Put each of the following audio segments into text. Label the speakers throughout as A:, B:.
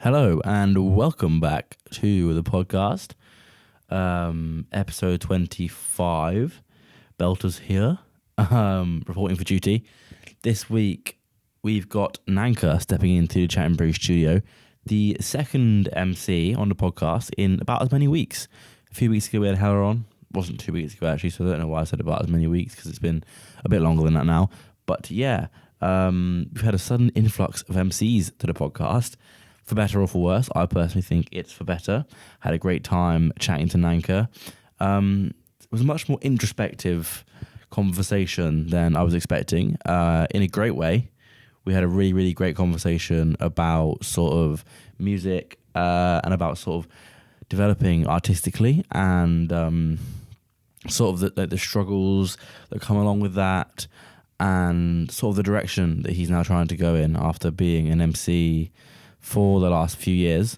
A: Hello and welcome back to the podcast, episode 25. Belters here, reporting for duty. This week we've got Nanka stepping into the Chat and Brew studio, the second MC on the podcast in about as many weeks. A few weeks ago we had Heller on. Wasn't 2 weeks ago actually, so I don't know why I said about as many weeks because it's been a bit longer than that now. But yeah, we've had a sudden influx of MCs to the podcast. For better or for worse, I personally think it's for better. Had a great time chatting to Nanka. It was a much more introspective conversation than I was expecting, in a great way. We had a really, really great conversation about sort of music and about sort of developing artistically and sort of the struggles that come along with that and sort of the direction that he's now trying to go in after being an MC for the last few years.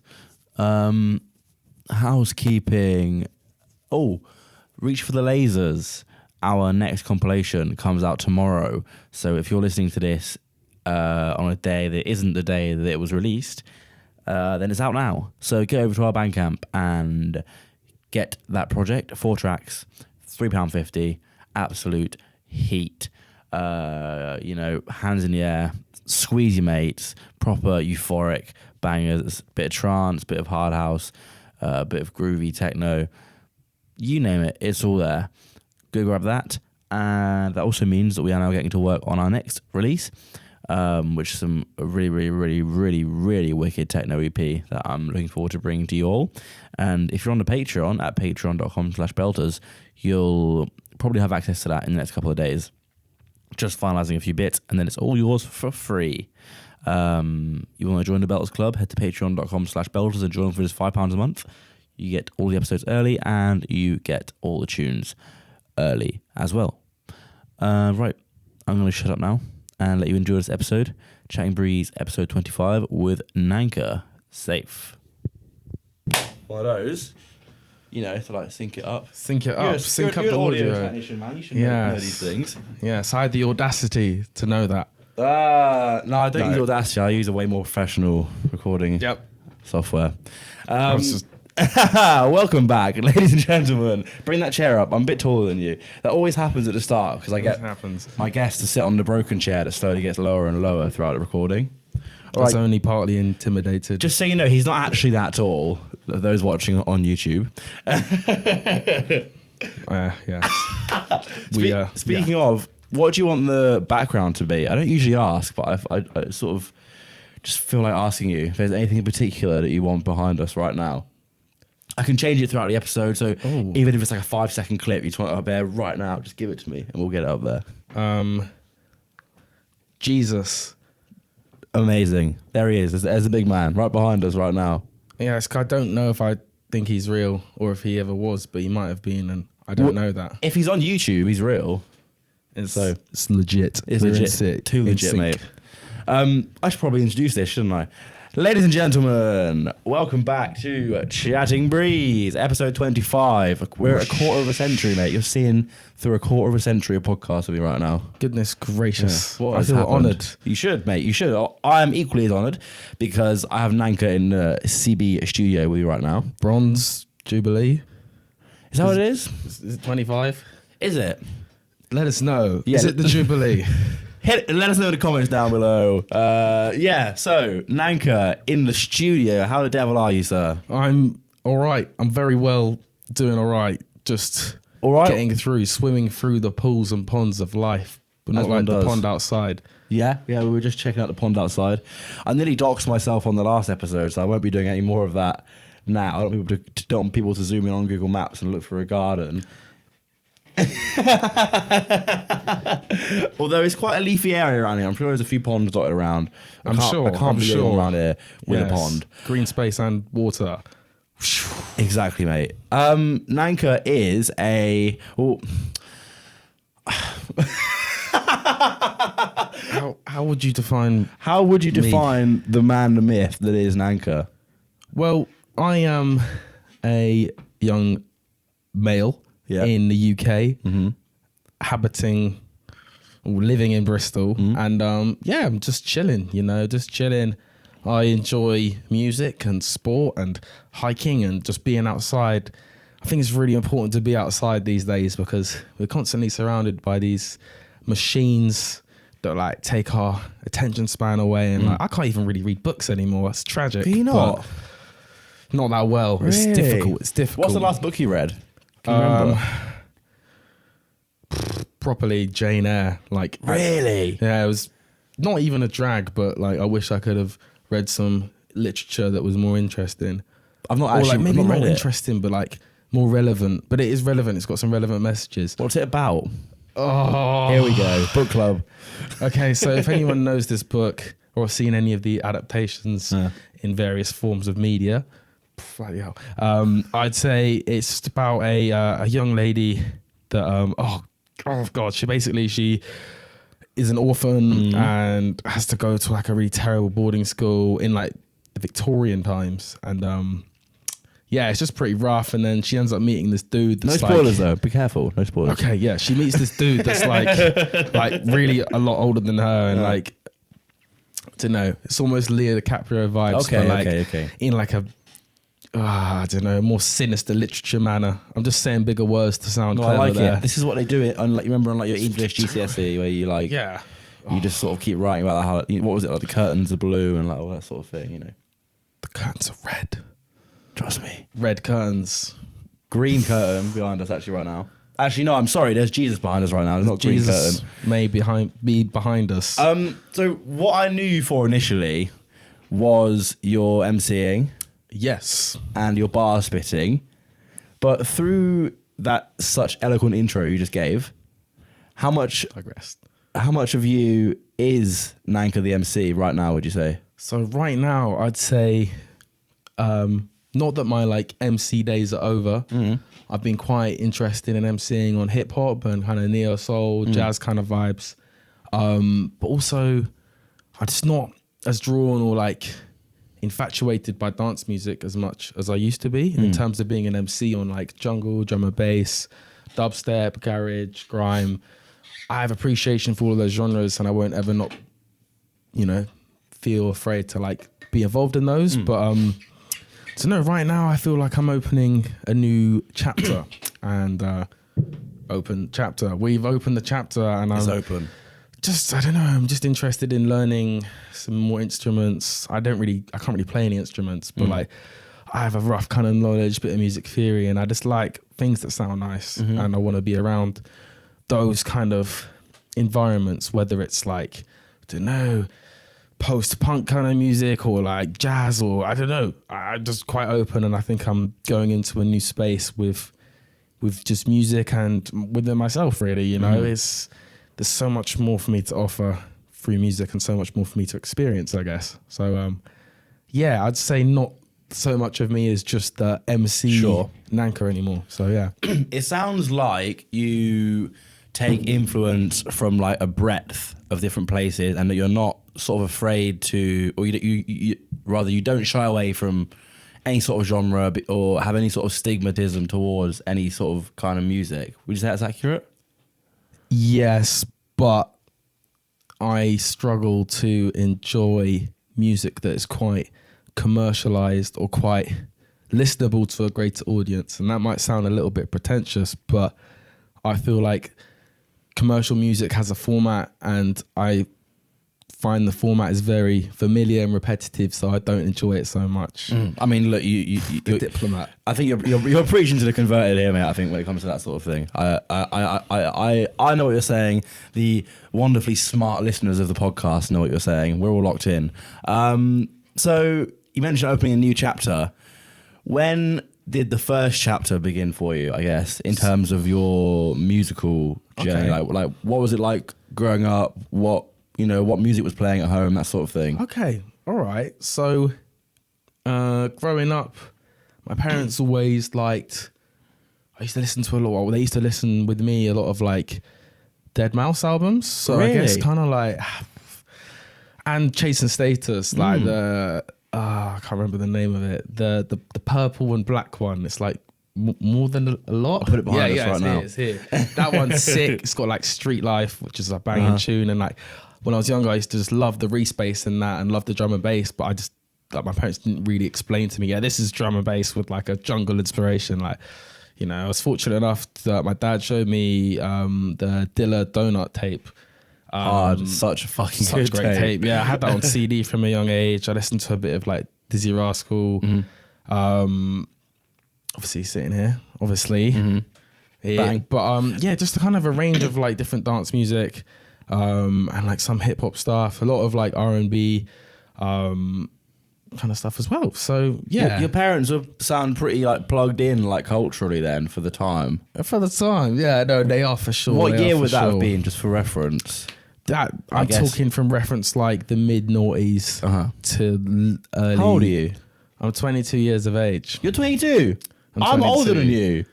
A: Housekeeping. Oh, Reach for the Lasers. Our next compilation comes out tomorrow. So if you're listening to this on a day that isn't the day that it was released, then it's out now. So go over to our Bandcamp and get that project. 4 tracks, £3.50, absolute heat. Hands in the air, squeeze your mates, proper euphoric bangers, bit of trance, bit of hard house, bit of groovy techno, you name it, it's all there. Go grab that. And that also means that we are now getting to work on our next release, which is some really wicked techno EP that I'm looking forward to bringing to you all. And if you're on the Patreon at patreon.com/belters, you'll probably have access to that in the next couple of days. Just finalising a few bits, and then it's all yours for free. You want to join the Belters Club, head to patreon.com/belters and join for just £5 a month. You get all the episodes early, and you get all the tunes early as well. Right, I'm going to shut up now and let you enjoy this episode. Chatting Breeze, episode 25 with Nanka. Safe. One of those, to like sync it up.
B: Sync up the audio.
A: Technician, man. You should know these things.
B: Yes, I had the audacity to know that.
A: No, I don't use Audacity. I use a way more professional recording software. Welcome back, ladies and gentlemen. Bring that chair up. I'm a bit taller than you. That always happens at the start because I get my guests to sit on the broken chair that slowly gets lower and lower throughout the recording.
B: I was only partly intimidated.
A: Just so you know, he's not actually that tall. Those watching on YouTube.
B: Yes.
A: Speaking of, what do you want the background to be? I don't usually ask, but I sort of just feel like asking you if there's anything in particular that you want behind us right now. I can change it throughout the episode, so even if it's like a 5-second clip, you just want it up there right now, just give it to me and we'll get it up there.
B: Jesus.
A: Amazing. There he is. There's a big man right behind us right now.
B: Yeah, I don't know if I think he's real or if he ever was, but he might have been, and I don't know that.
A: If he's on YouTube, he's real.
B: It's legit.
A: It's legit. Too legit, mate. I should probably introduce this, shouldn't I? Ladies and gentlemen, welcome back to Chatting Breeze, episode 25. We're at a quarter of a century, mate. You're seeing through a quarter of a century of podcast with me right now.
B: Goodness gracious.
A: Yeah.
B: I feel honoured.
A: You should, mate. You should. I am equally as honoured because I have Nanka in the CB studio with you right now.
B: Bronze Jubilee.
A: Is that what it is?
B: Is it 25?
A: Is it?
B: Let us know. Yeah. Is it the Jubilee?
A: Let us know in the comments down below. So Nanka in the studio. How the devil are you, sir?
B: I'm all right. I'm very well, doing all right. Just getting through, swimming through the pools and ponds of life, but not like the pond outside.
A: Yeah, we were just checking out the pond outside. I nearly doxed myself on the last episode, so I won't be doing any more of that now. I don't want people to zoom in on Google Maps and look for a garden. Although it's quite a leafy area around here. I'm sure there's a few ponds dotted around. I can't be living around here with a pond.
B: Green space and water.
A: Exactly, mate. Nanka is a...
B: How would you define...
A: How would you define the man, the myth that is Nanka?
B: Well, I am a young male in the UK, living in Bristol, and I'm just chilling, I enjoy music and sport and hiking and just being outside. I think it's really important to be outside these days because we're constantly surrounded by these machines that like take our attention span away, and like, I can't even really read books anymore. It's tragic.
A: Can you not?
B: Not that well. Really? It's difficult.
A: What's the last book you read? Can you remember?
B: Properly Jane Eyre. Like,
A: really?
B: Yeah, it was not even a drag, but like I wish I could have read some literature that was more interesting.
A: I've not actually,
B: or like maybe
A: not
B: more interesting, but like more relevant. But it is relevant. It's got some relevant messages.
A: What's it about?
B: Oh,
A: here we go. Book club.
B: Okay, so if anyone knows this book or seen any of the adaptations in various forms of media, bloody hell, I'd say it's just about a young lady that oh god, she is an orphan and has to go to like a really terrible boarding school in like the Victorian times, and yeah, it's just pretty rough. And then she ends up meeting this dude that's
A: no spoilers though, be careful, no spoilers.
B: Okay, yeah, she meets this dude that's like really a lot older than her, and like I don't know, it's almost Leo DiCaprio vibes.
A: Okay,
B: but like
A: okay.
B: in like a I don't know, more sinister literature manner. I'm just saying bigger words to sound clever.
A: I like
B: there.
A: it. This is what they do it on, like, you remember on like your English GCSE where you like,
B: yeah,
A: you just sort of keep writing about how, what was it, like the curtains are blue and like all that sort of thing, you know.
B: The curtains are red.
A: Trust me.
B: Red curtains.
A: Green curtain behind us actually right now. Actually, no, I'm sorry. There's Jesus behind us right now. There's not green
B: Jesus
A: curtain.
B: may be behind us.
A: So what I knew you for initially was your MCing.
B: Yes.
A: And your bar spitting. But through that such eloquent intro you just gave, how much of you is Nanka the MC right now, would you say?
B: So right now, I'd say, not that my like MC days are over. I've been quite interested in MCing on hip hop and kind of neo soul, jazz kind of vibes. But also, I'm just not as drawn or like infatuated by dance music as much as I used to be in terms of being an MC on like jungle, drum and bass, dubstep, garage, grime. I have appreciation for all of those genres, and I won't ever not, feel afraid to like be involved in those. But so no, right now I feel like I'm opening a new chapter, and open chapter. We've opened the chapter, and
A: it's open.
B: I don't know, I'm just interested in learning some more instruments. I can't really play any instruments, but like I have a rough kind of knowledge, bit of music theory, and I just like things that sound nice, and I want to be around those kind of environments, whether it's like, I don't know, post-punk kind of music or like jazz, or I don't know. I'm just quite open, and I think I'm going into a new space with just music and within myself, really, there's so much more for me to offer through music and so much more for me to experience, I guess. So, yeah, I'd say not so much of me is just the MC Nanka anymore. So, yeah.
A: It sounds like you take influence from like a breadth of different places, and that you're not sort of afraid to, or you don't shy away from any sort of genre or have any sort of stigmatism towards any sort of kind of music. Would you say that's accurate?
B: Yes, but I struggle to enjoy music that is quite commercialized or quite listenable to a greater audience. And that might sound a little bit pretentious, but I feel like commercial music has a format, and I find the format is very familiar and repetitive, so I don't enjoy it so much.
A: I mean, look, you're
B: a diplomat.
A: I think you're preaching to the converted here, mate. I think when it comes to that sort of thing, I know what you're saying. The wonderfully smart listeners of the podcast know what you're saying. We're all locked in. So you mentioned opening a new chapter. When did the first chapter begin for you, I guess, in terms of your musical journey? Okay. Like what was it like growing up? What music was playing at home, that sort of thing?
B: Okay, all right. So growing up, my parents always liked, I used to listen to a lot, well, they used to listen with me a lot of like Dead Mouse albums. So really? I guess kind of like, and Chasing Status, like I can't remember the name of it. The purple and black one. It's like More Than a Lot.
A: I'll put it behind us right now.
B: It's here. That one's sick. It's got like Street Life, which is a banging tune, and like when I was younger, I used to just love the Reese bass and that, and love the drum and bass. But I just, like, my parents didn't really explain to me, yeah, this is drum and bass with like a jungle inspiration. Like, you know, I was fortunate enough that my dad showed me the Dilla Donut tape.
A: Such a fucking
B: Such
A: good
B: great
A: tape.
B: tape. Yeah, I had that on CD from a young age. I listened to a bit of like Dizzy Rascal. Obviously sitting here, obviously. Yeah,
A: Bang.
B: but yeah, just a kind of a range of like different dance music, and like some hip hop stuff, a lot of like R&B, kind of stuff as well. So yeah,
A: Your parents sound pretty like plugged in, like culturally then for the time.
B: for the time, yeah, no, they are for sure.
A: What
B: They
A: year
B: are for
A: would that have
B: sure.
A: been, just for reference?
B: That I'm
A: guess.
B: talking from reference like the mid noughties to early.
A: How old are you?
B: I'm 22 years of age.
A: You're 22.
B: I'm
A: I'm
B: 22.
A: older than you.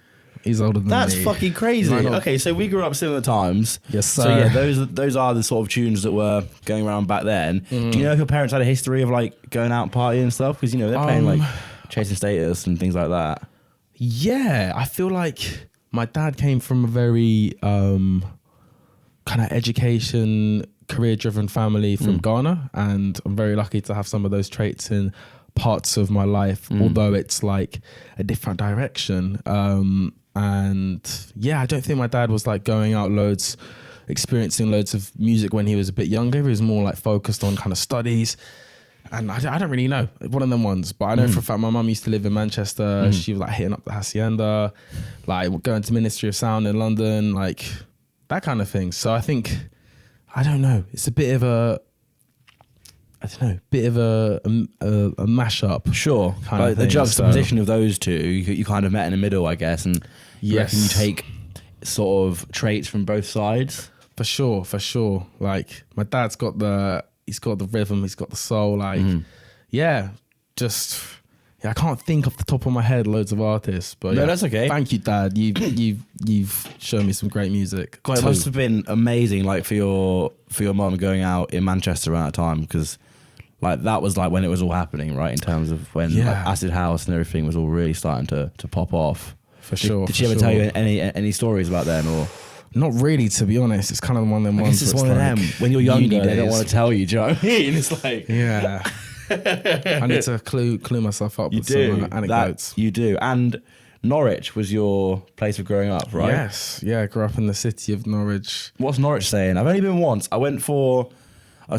B: He's older than
A: That's
B: me.
A: fucking crazy.
B: No, no.
A: Okay, so we grew up similar times.
B: Yes,
A: So
B: sir.
A: yeah, those are the sort of tunes that were going around back then. Do you know if your parents had a history of like going out partying and stuff? Because you know they're playing like Chasing Status and things like that.
B: Yeah, I feel like my dad came from a very kind of education, career-driven family from Ghana, and I'm very lucky to have some of those traits in parts of my life, although it's like a different direction. And yeah, I don't think my dad was like going out loads, experiencing loads of music when he was a bit younger. He was more like focused on kind of studies. And I don't really know, one of them ones. But I know for a fact my mum used to live in Manchester. She was like hitting up the Hacienda, like going to Ministry of Sound in London, like that kind of thing. So I think, I don't know, it's a bit of a, I don't know, bit of a mashup.
A: Sure,
B: Kind
A: like
B: of
A: the
B: thing,
A: juxtaposition of those two, you kind of met in the middle, I guess, and you reckon you
B: Yes.
A: take sort of traits from both sides.
B: For sure. Like my dad's got he's got the rhythm, he's got the soul. Like, yeah, I can't think off the top of my head loads of artists, but
A: No,
B: yeah.
A: that's okay.
B: Thank you, Dad. You've shown me some great music.
A: God, it
B: too.
A: must have been amazing, like for your mum going out in Manchester around that time, because like that was like when it was all happening, right? In terms of when like,
B: Yeah.
A: Acid House and everything was all really starting to pop off.
B: For sure.
A: Did she ever tell you any stories about then, or?
B: Not really, to be honest. It's kind of one of them
A: I
B: ones.
A: guess it's
B: where
A: one of
B: like
A: them. When you're younger,
B: uni
A: they don't
B: days.
A: want to tell you. Do you know what I mean? It's like
B: Yeah. I need to clue myself up
A: you
B: with
A: do
B: some anecdotes.
A: that. You do. And Norwich was your place of growing up, right?
B: Yes. Yeah, I grew up in the city of Norwich.
A: What's Norwich saying? I've only been once. I was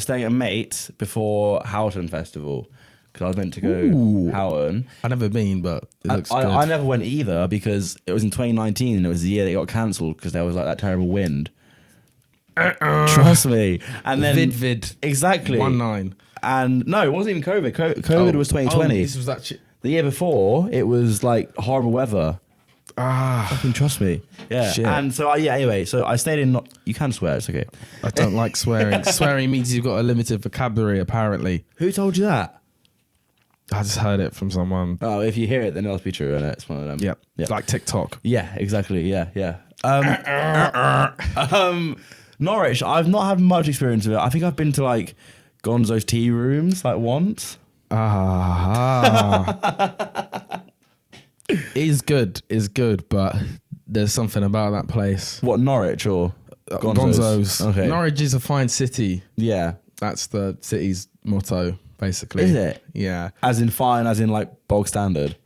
A: staying at a mate before Houghton Festival because I was meant to go
B: Ooh.
A: Houghton.
B: I've never been, but it looks good.
A: I never went either because it was in 2019 and it was the year they got cancelled because there was like that terrible wind. Trust me. And then
B: Vid.
A: exactly
B: 19.
A: And no, it wasn't even COVID. COVID was 2020.
B: this was actually.
A: The year before, it was like horrible weather. Fucking trust me. Yeah.
B: Shit.
A: And so, anyway, so I stayed in. You can swear, it's okay.
B: I don't like swearing. Swearing means you've got a limited vocabulary, apparently.
A: Who told you that?
B: I just heard it from someone.
A: Oh, if you hear it, then it must be true, and it's one of them.
B: Yep.
A: Yeah.
B: Like TikTok.
A: Yeah, exactly. Yeah. Norwich, I've not had much experience of it. I think I've been to like Gonzo's tea rooms like once.
B: Is good, but there's something about that place.
A: What, Norwich or
B: Gonzo's.
A: Okay.
B: Norwich is a fine city.
A: Yeah.
B: That's the city's motto, basically.
A: Is it?
B: Yeah.
A: As in fine, as in like bog standard.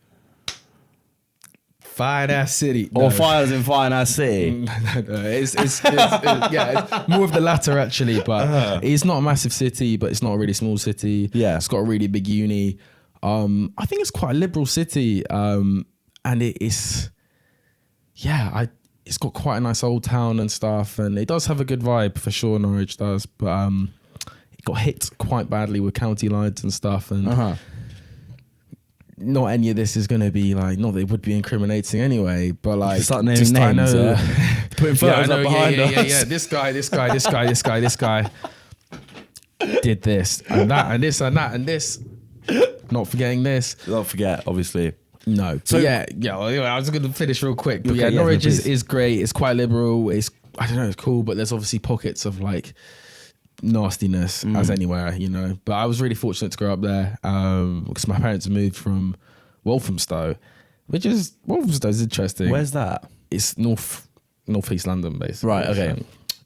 B: Fine ass city.
A: Or fine as in fine ass city.
B: No. It's more of the latter actually, but it's not a massive city, but it's not a really small city.
A: Yeah.
B: It's got a really big uni. I think it's quite a liberal city, and it's got quite a nice old town and stuff, and it does have a good vibe for sure. Norwich does, but it got hit quite badly with county lines and stuff, and not any of this is going to be like, not that it would be incriminating anyway, but like,
A: Start naming
B: just I
A: names,
B: know,
A: putting photos up behind us.
B: yeah. This guy did this and that and this and that and this. Not forgetting this.
A: Don't forget, obviously.
B: No.
A: So-
B: So I was going to finish real quick. But
A: Okay,
B: yeah,
A: yes,
B: Norwich
A: please.
B: is great. It's quite liberal. I don't know, it's cool, but there's obviously pockets of like nastiness as anywhere, you know. But I was really fortunate to grow up there because my parents moved from Walthamstow, Walthamstow is interesting.
A: Where's that?
B: It's northeast London, basically.
A: Right, okay.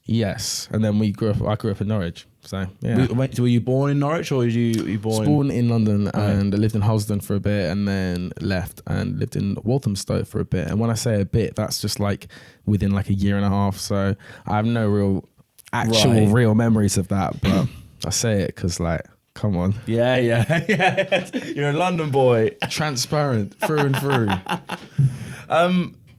B: Yes, and then I grew up in Norwich. So yeah.
A: Were you born in Norwich or were you born?
B: Born in London and I lived in Halsden for a bit and then left and lived in Walthamstow for a bit. And when I say a bit, that's just like within like a year and a half. So I have no real memories of that, but I say it because like, come on.
A: Yeah. You're a London boy.
B: Transparent through and through.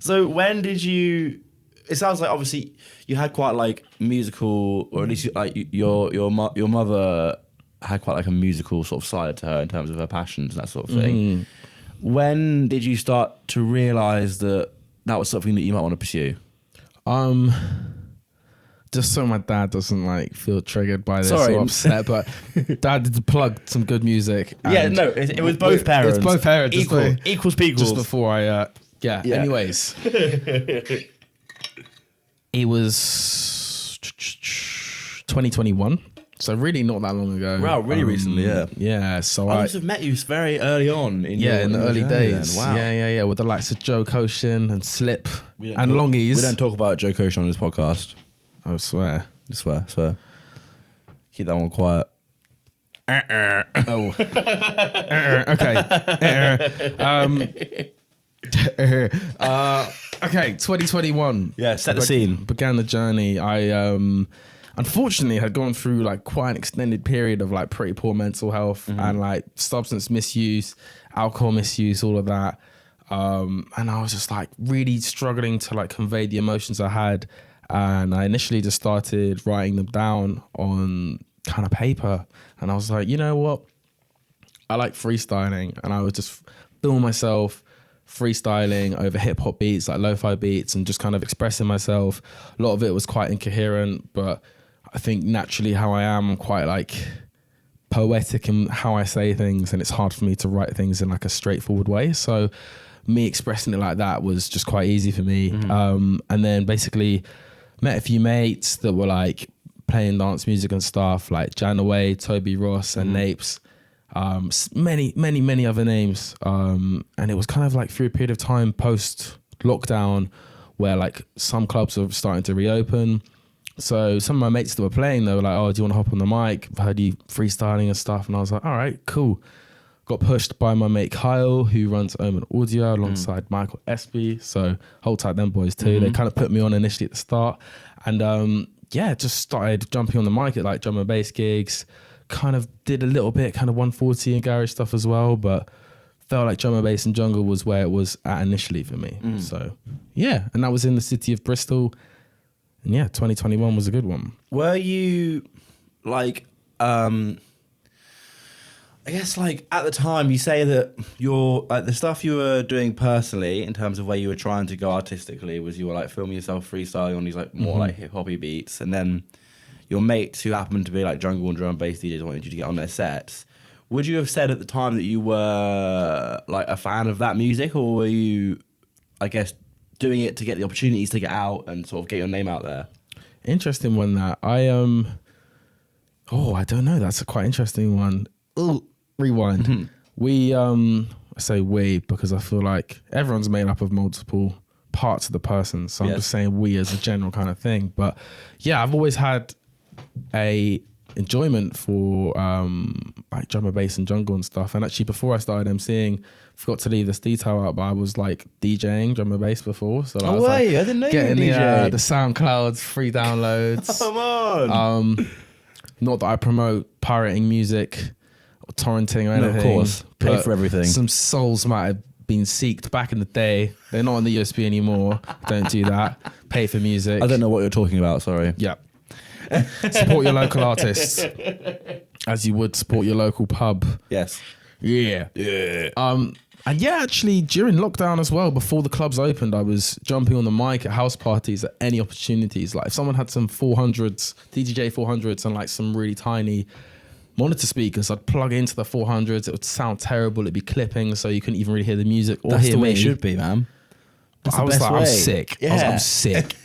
A: So when did you? It sounds like obviously you had quite like musical, or at least like your mother had quite like a musical sort of side to her in terms of her passions and that sort of thing. When did you start to realise that was something that you might want to pursue?
B: Just so my dad doesn't like feel triggered by this or upset, but Dad did plug some good music.
A: Yeah, no, it was both parents.
B: It's both parents.
A: Equals.
B: Just before I, anyways. It was 2021, so really not that long ago.
A: Wow, really recently, yeah.
B: Yeah, so
A: I must have met you very early on. In
B: the early days.
A: Then. Wow.
B: Yeah, with the likes of Joe Koshin and Slip and Longies.
A: We don't talk about Joe Koshin on this podcast.
B: I swear.
A: Keep that one quiet.
B: Oh. Okay. Okay, 2021.
A: Yeah, set the scene.
B: Began the journey. I unfortunately had gone through like quite an extended period of like pretty poor mental health and like substance misuse, alcohol misuse, all of that. And I was just like really struggling to like convey the emotions I had. And I initially just started writing them down on kind of paper. And I was like, you know what? I like freestyling. And I would just film myself freestyling over hip hop beats, like lo-fi beats, and just kind of expressing myself. A lot of it was quite incoherent, but I think naturally how I am, I'm quite like poetic in how I say things, and it's hard for me to write things in like a straightforward way. So me expressing it like that was just quite easy for me. And then basically met a few mates that were like playing dance music and stuff, like Janaway, Toby Ross, and Napes. Many other names. And it was kind of like through a period of time post lockdown where like some clubs were starting to reopen. So some of my mates that were playing, they were like, oh, do you want to hop on the mic? I've heard you freestyling and stuff. And I was like, all right, cool. Got pushed by my mate Kyle, who runs Omen Audio alongside Michael Espy. So hold tight, them boys too. They kind of put me on initially at the start. And just started jumping on the mic at like drum and bass gigs. Kind of did a little bit kind of 140 and garage stuff as well, but felt like drum and bass and jungle was where it was at initially for me. So yeah, and that was in the city of Bristol. And yeah, 2021 was a good one.
A: Were you like, I guess like at the time you say that your like the stuff you were doing personally in terms of where you were trying to go artistically was you were like filming yourself freestyling on these like more like hip hoppy beats, and then your mates who happened to be like jungle and drum and bass DJs wanted you to get on their sets. Would you have said at the time that you were like a fan of that music, or were you, I guess, doing it to get the opportunities to get out and sort of get your name out there?
B: Interesting one that I I don't know. That's a quite interesting one. Ooh, rewind. We I say we because I feel like everyone's made up of multiple parts of the person. So I'm just saying we as a general kind of thing. But yeah, I've always had a enjoyment for like drum and bass and jungle and stuff. And actually before I started emceeing, forgot to leave this detail out, but I was like DJing drum and bass before. So I was like,
A: I didn't know
B: getting
A: you were DJ.
B: The SoundClouds, free downloads.
A: Come on.
B: Not that I promote pirating music or torrenting or anything.
A: No, of course. Pay for everything.
B: Some souls might have been seeked back in the day. They're not on the USB anymore. Don't do that. Pay for music.
A: I don't know what you're talking about, sorry.
B: Yeah. Support your local artists as you would support your local pub.
A: Yes.
B: Yeah. And yeah, actually during lockdown as well, before the clubs opened, I was jumping on the mic at house parties at any opportunities. Like if someone had some 400s, DJJ 400s and like some really tiny monitor speakers, I'd plug into the 400s. It would sound terrible. It'd be clipping, so you couldn't even really hear the music or
A: That's
B: hear
A: the way
B: me.
A: it should be, man.
B: I was like, I'm sick.
A: Yeah.
B: I'm sick.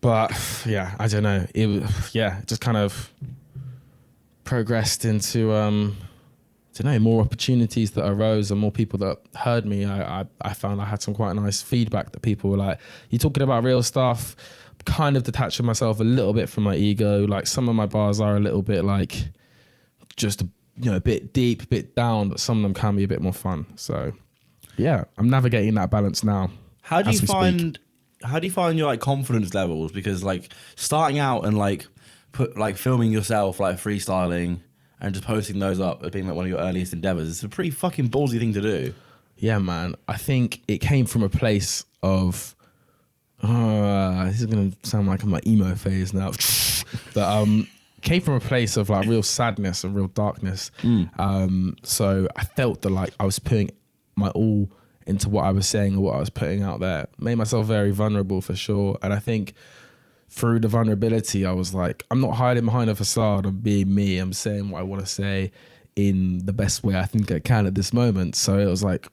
B: But yeah, I don't know. It was, it just kind of progressed into more opportunities that arose and more people that heard me. I found I had some quite nice feedback that people were like, "You're talking about real stuff. kind of detaching myself a little bit from my ego. Like some of my bars are a little bit like just, a bit deep, a bit down, but some of them can be a bit more fun. So yeah, I'm navigating that balance now.
A: How do you find your like confidence levels? Because like starting out and like filming yourself, like freestyling and just posting those up as being like one of your earliest endeavors, it's a pretty fucking ballsy thing to do.
B: Yeah, man. I think it came from a place of this is gonna sound like I'm my emo phase now, but came from a place of like real sadness and real darkness. So I felt that like I was putting my all into what I was saying or what I was putting out there. Made myself very vulnerable for sure, and I think through the vulnerability, I was like, I'm not hiding behind a facade. I'm being me. I'm saying what I want to say in the best way I think I can at this moment. So it was like,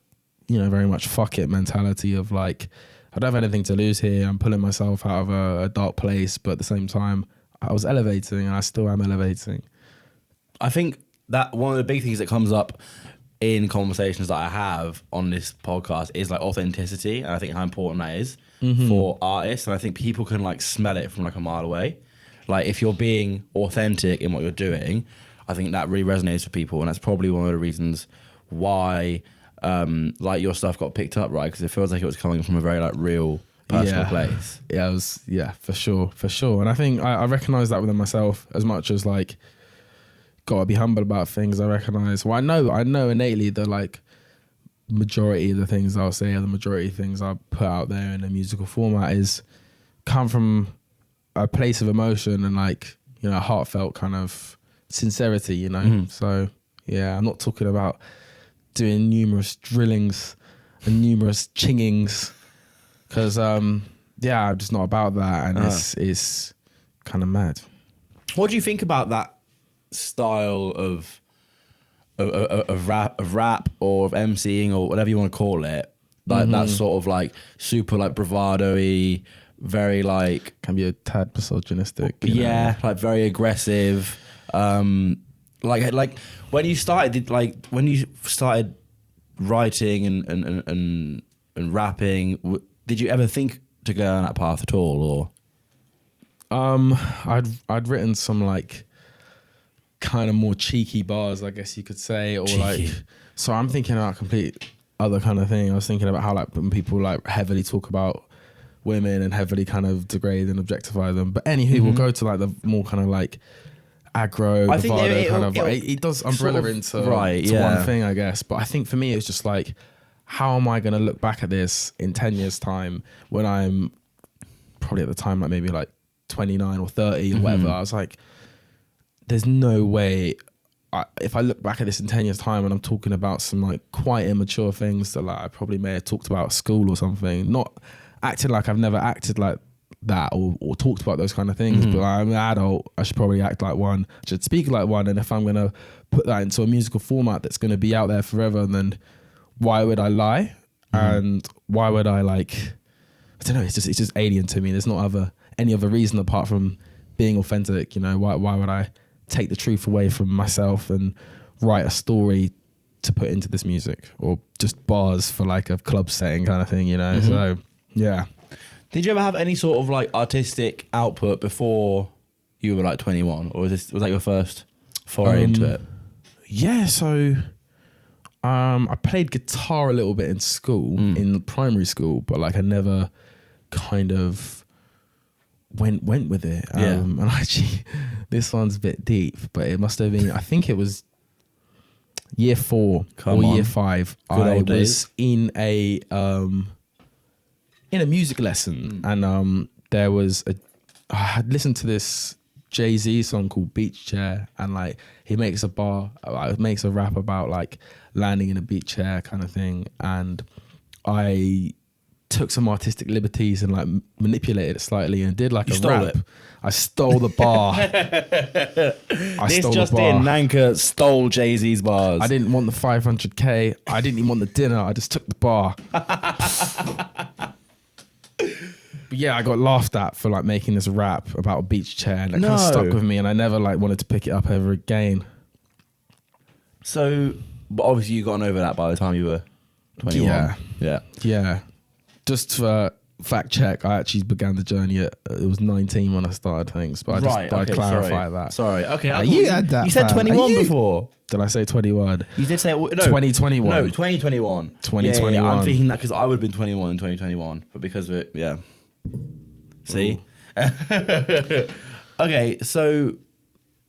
B: very much fuck it mentality of like, I don't have anything to lose here. I'm pulling myself out of a dark place, but at the same time, I was elevating and I still am elevating.
A: I think that one of the big things that comes up in conversations that I have on this podcast is like authenticity. And I think how important that is for artists. And I think people can like smell it from like a mile away. Like if you're being authentic in what you're doing, I think that really resonates with people. And that's probably one of the reasons why like your stuff got picked up, right? Because it feels like it was coming from a very like real personal place.
B: Yeah, it was, for sure. And I think I recognize that within myself as much as like, gotta be humble about things. I recognize, I know innately that like majority of the things I'll say or the majority of things I put out there in a musical format is come from a place of emotion and like, heartfelt kind of sincerity, So yeah, I'm not talking about doing numerous drillings and numerous chingings because I'm just not about that, and it's kind of mad.
A: What do you think about that style of rap or of MCing or whatever you want to call it? Like that sort of like super like bravado-y, very like
B: can be a tad misogynistic.
A: Like very aggressive. Like when you started writing and rapping, did you ever think to go down that path at all, or?
B: I'd written some like kind of more cheeky bars, I guess you could say, or cheeky. Like, so I'm thinking about a complete other kind of thing. I was thinking about how like when people like heavily talk about women and heavily kind of degrade and objectify them. But anywho, we'll go to like the more kind of like aggro, bravado kind of. It does umbrella sort of, into one thing, I guess. But I think for me, it's just like, how am I going to look back at this in 10 years' time when I'm probably at the time like maybe like 29 or 30 or whatever? I was like, there's no way. If I look back at this in 10 years' time and I'm talking about some like quite immature things that like I probably may have talked about at school or something, not acting like I've never acted like that or talked about those kind of things, but I'm an adult, I should probably act like one, I should speak like one, and if I'm going to put that into a musical format that's going to be out there forever, then why would I lie? And why would I like, I don't know, it's just alien to me. There's not any other reason apart from being authentic, why would I take the truth away from myself and write a story to put into this music, or just bars for like a club setting kind of thing, So yeah.
A: Did you ever have any sort of like artistic output before you were like 21, or was that your first foray into it?
B: Yeah, so I played guitar a little bit in school, in primary school, but like I never kind of went with it. And actually, this one's a bit deep, but it must have been, I think it was year 4 year 5. I was in a music lesson, and there was I had listened to this Jay-Z song called Beach Chair, and like he makes a rap about like landing in a beach chair kind of thing, and I took some artistic liberties and like manipulated it slightly and did like a rap. I stole the bar.
A: Nanka stole Jay-Z's bars.
B: I didn't want the 500k. I didn't even want the dinner. I just took the bar. But yeah, I got laughed at for like making this rap about a beach chair, and it kind of stuck with me, and I never like wanted to pick it up ever again.
A: So, but obviously you got over that by the time you were 21.
B: Yeah. Just for fact check. I actually began the journey at it was 19 when I started things, but I clarify that.
A: Sorry. Okay.
B: You had that.
A: You said
B: fam.
A: 21 before.
B: Did I say 21?
A: You did say no.
B: 2021.
A: No, 2021.
B: 2021.
A: Yeah, I'm thinking that because I would have been 21 in 2021, but because of it, yeah. See. Okay, so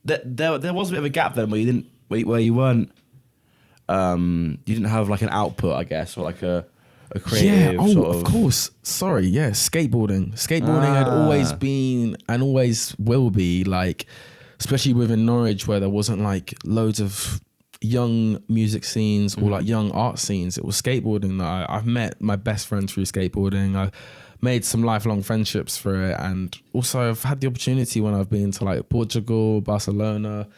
A: there was a bit of a gap then where you didn't where you weren't you didn't have like an output, I guess, or like a creative sort
B: of course. Sorry, yeah, skateboarding. Skateboarding had always been and always will be like, especially within Norwich where there wasn't like loads of young music scenes or like young art scenes. It was skateboarding that I've met my best friends through skateboarding. I made some lifelong friendships for it, and also I've had the opportunity when I've been to like Portugal, Barcelona,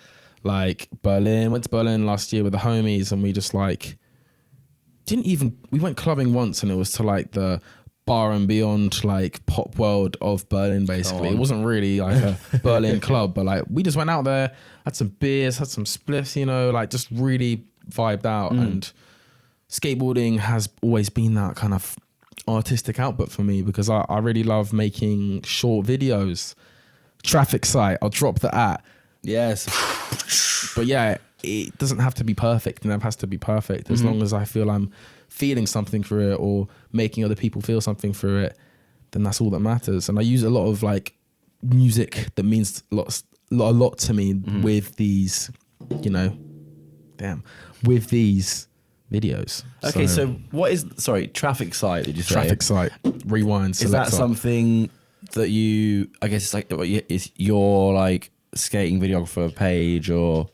B: like Berlin. Went to Berlin last year with the homies, and we just like we went clubbing once, and it was to like the bar and beyond like pop world of Berlin basically. It wasn't really like a Berlin club, but like we just went out there, had some beers, had some spliffs, you know, like just really vibed out. And skateboarding has always been that kind of artistic output for me because I really love making short videos. Traffic Sight, I'll drop the at.
A: Yes.
B: But yeah, it doesn't have to be perfect. It never has to be perfect. As long as I feel I'm feeling something through it or making other people feel something through it, then that's all that matters. And I use a lot of like music that means a lot to me with these, you know, with these videos.
A: Okay, so what is Traffic Sight? Did you say?
B: Traffic Sight, rewind, selector.
A: Is that something that you? I guess it's like it's your like skating videographer page or?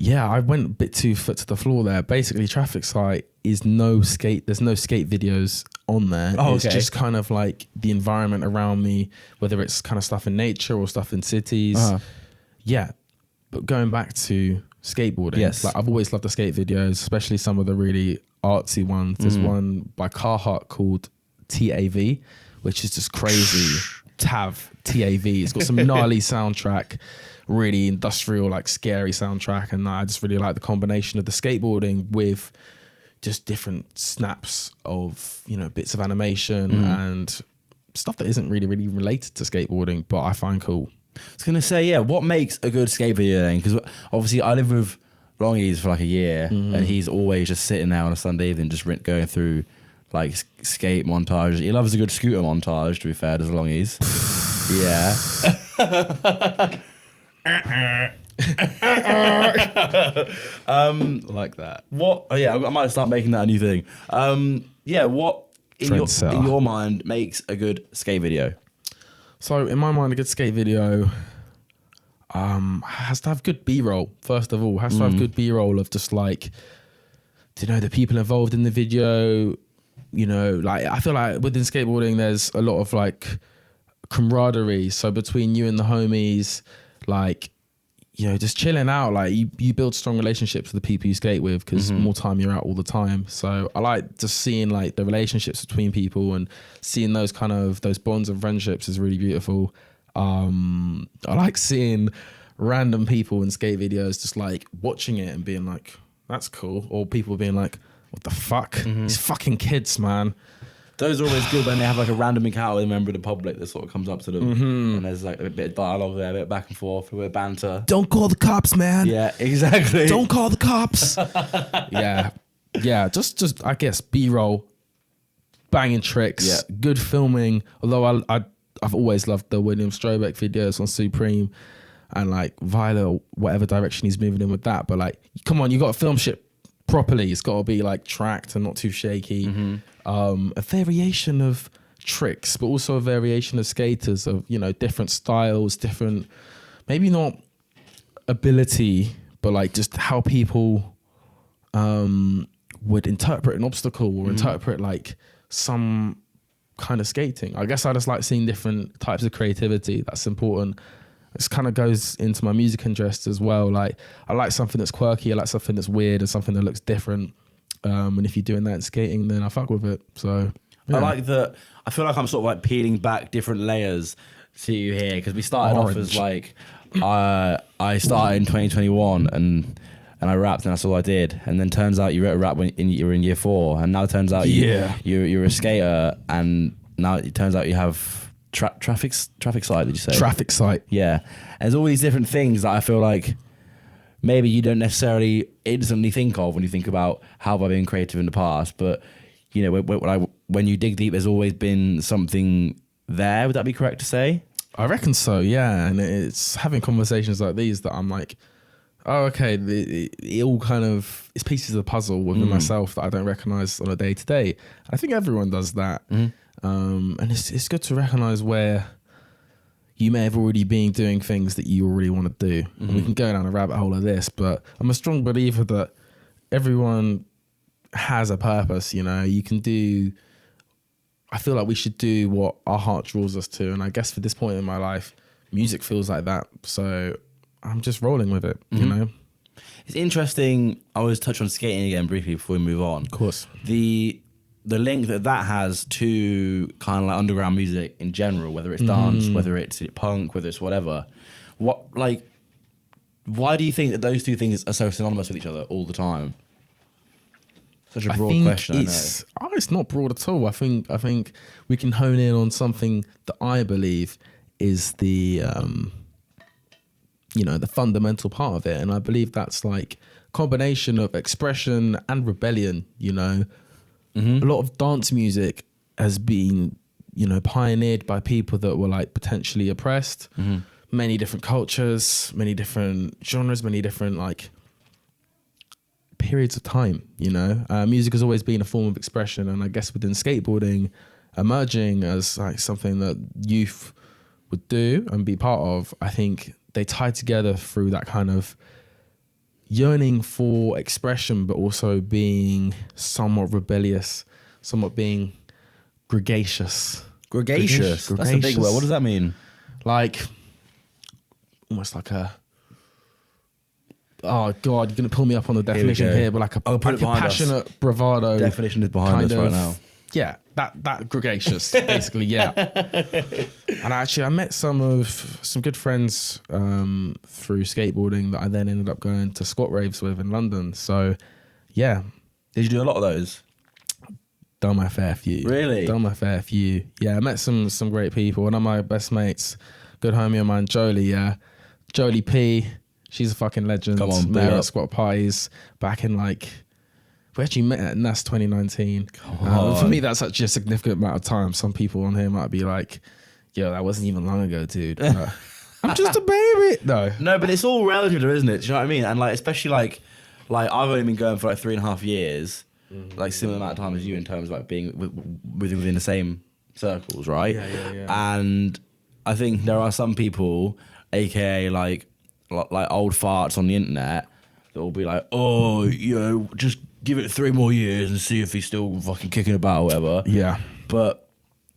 B: Yeah, I went a bit too foot to the floor there. Basically, Traffic Sight is no skate. There's no skate videos on there.
A: Oh,
B: it's just kind of like the environment around me, whether it's kind of stuff in nature or stuff in cities. Yeah, but going back to skateboarding,
A: yes,
B: like I've always loved the skate videos, especially some of the really artsy ones. There's one by Carhartt called TAV, which is just crazy. TAV. It's got some gnarly soundtrack, really industrial, like scary soundtrack, and I just really like the combination of the skateboarding with just different snaps of, you know, bits of animation and stuff that isn't really related to skateboarding, but I find cool.
A: I was gonna say, yeah, what makes a good skate video then? Because obviously I live with Longies for like a year, and he's always just sitting there on a Sunday evening, just going through like skate montages. He loves a good scooter montage, to be fair, does Longies. Yeah.
B: Like that.
A: What? Oh yeah, I might start making that a new thing. Yeah, what in your mind makes a good skate video?
B: So in my mind, a good skate video has to have good B-roll. First of all, has to have good B-roll of just like, you know, the people involved in the video. You know, like I feel like within skateboarding, there's a lot of like camaraderie. So between you and the homies, like, you know, just chilling out, like you build strong relationships with the people you skate with because more time you're out all the time. So I like just seeing like the relationships between people and seeing those bonds and friendships is really beautiful. I like seeing random people in skate videos just like watching it and being like, that's cool. Or people being like, what the fuck? These fucking kids, man.
A: Those are always good when they have like a random encounter with a member of the public that sort of comes up to them and there's like a bit of dialogue there, a bit back and forth, a bit of banter.
B: Don't call the cops, man.
A: Yeah, exactly.
B: Don't call the cops. Yeah. Just I guess B-roll, banging tricks, good filming. Although I've always loved the William Strobeck videos on Supreme and like Violet, whatever direction he's moving in with that. But like, come on, you got to film shit properly. It's got to be like tracked and not too shaky. A variation of tricks, but also a variation of skaters of, you know, different styles, different, maybe not ability, but like just how people would interpret an obstacle or interpret like some kind of skating. I guess I just like seeing different types of creativity. That's important. This kind of goes into my music interest as well. Like I like something that's quirky, I like something that's weird and something that looks different. And if you're doing that in skating, then I fuck with it. So yeah.
A: I like that. I feel like I'm sort of like peeling back different layers to you here because we started off as like I started in 2021 and I rapped and that's all I did. And then turns out you wrote a rap when you were in year 4, and now it turns out you're a skater and now it turns out you have traffic sight. Did you say
B: Traffic sight?
A: Yeah, and there's all these different things that I feel like maybe you don't necessarily instantly think of when you think about how have I been creative in the past, but you know, when you dig deep, there's always been something there. Would that be correct to say?
B: I reckon so, yeah. And it's having conversations like these that I'm like, oh, okay, it all kind of, it's pieces of the puzzle within myself that I don't recognize on a day to day. I think everyone does that. And it's good to recognize where you may have already been doing things that you already want to do. And we can go down a rabbit hole of this, but I'm a strong believer that everyone has a purpose. You know, you can do, I feel like we should do what our heart draws us to. And I guess for this point in my life, music feels like that. So I'm just rolling with it, you know?
A: It's interesting. I always touch on skating again briefly before we move on.
B: Of course.
A: The link that has to kind of like underground music in general, whether it's dance, whether it's punk, whether it's whatever. Why do you think that those two things are so synonymous with each other all the time? Such a broad question.
B: It's not broad at all. I think we can hone in on something that I believe is the the fundamental part of it, and I believe that's like a combination of expression and rebellion. You know, a lot of dance music has been pioneered by people that were like potentially oppressed. Many different cultures, many different genres, many different like periods of time, music has always been a form of expression, and I guess within skateboarding emerging as like something that youth would do and be part of, I think they tie together through that kind of yearning for expression, but also being somewhat rebellious, somewhat being gregarious.
A: Gregarious? That's a big word. What does that mean?
B: Like almost like a, oh God, you're going to pull me up on the definition here, but like a passionate bravado.
A: Definition is behind us right now.
B: Yeah, that gregarious, basically, yeah. And actually, I met some good friends through skateboarding that I then ended up going to squat raves with in London. So, yeah.
A: Did you do a lot of those?
B: Done my fair few.
A: Really?
B: Done my fair few. Yeah, I met some great people. One of my best mates, good homie of mine, Jolie, yeah. Jolie P, she's a fucking legend.
A: Come on,
B: met her at squat parties back in like, we actually met at NAS 2019. For me, that's actually a significant amount of time. Some people on here might be like, yo, that wasn't even long ago, dude. I'm just a baby. No,
A: but it's all relative, isn't it? Do you know what I mean? And like, especially like I've only been going for like 3.5 years, like similar amount of time as you in terms of like being within the same circles, right?
B: Yeah.
A: And I think there are some people, aka like old farts on the internet, that will be like, oh, just give it 3 more years and see if he's still fucking kicking about or whatever.
B: Yeah.
A: But,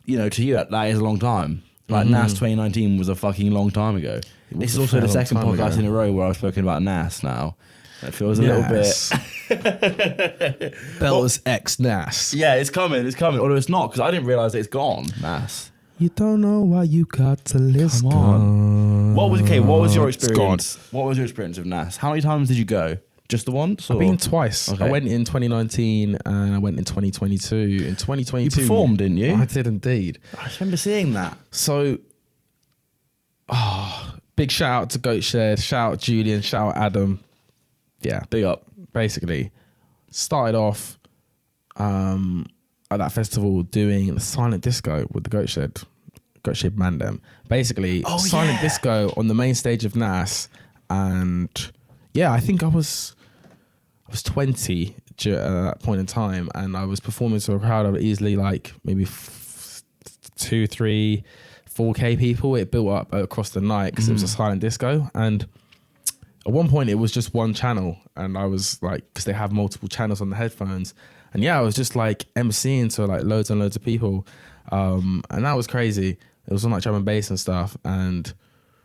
A: to you, that is a long time. Like, NAS 2019 was a fucking long time ago. This is also the second podcast in a row where I've spoken about NAS now. It feels a little bit...
B: Belters X NAS.
A: Yeah, it's coming. Although it's not, because I didn't realise that it's gone, NAS.
B: You don't know why you got to list.
A: Come on. What was your experience? What was your experience of NAS? How many times did you go? Just the once? Or?
B: I've been twice.
A: Okay.
B: I went in 2019 and I went in 2022. In 2022...
A: You performed, didn't you?
B: I did indeed.
A: I just remember seeing that.
B: So, big shout out to Goat Shed, shout out Julian, shout out Adam. Yeah.
A: Big up.
B: Basically, started off at that festival doing the silent disco with the Goat Shed Mandem. Basically, silent disco on the main stage of NAS. And yeah, I think I was 20 at that point in time, and I was performing to a crowd of easily like maybe 2, 3, 4K people. It built up across the night because it was a silent disco, and at one point it was just one channel, and I was like, because they have multiple channels on the headphones, and yeah, I was just like MCing to like loads and loads of people, and that was crazy. It was on like drum and bass and stuff, and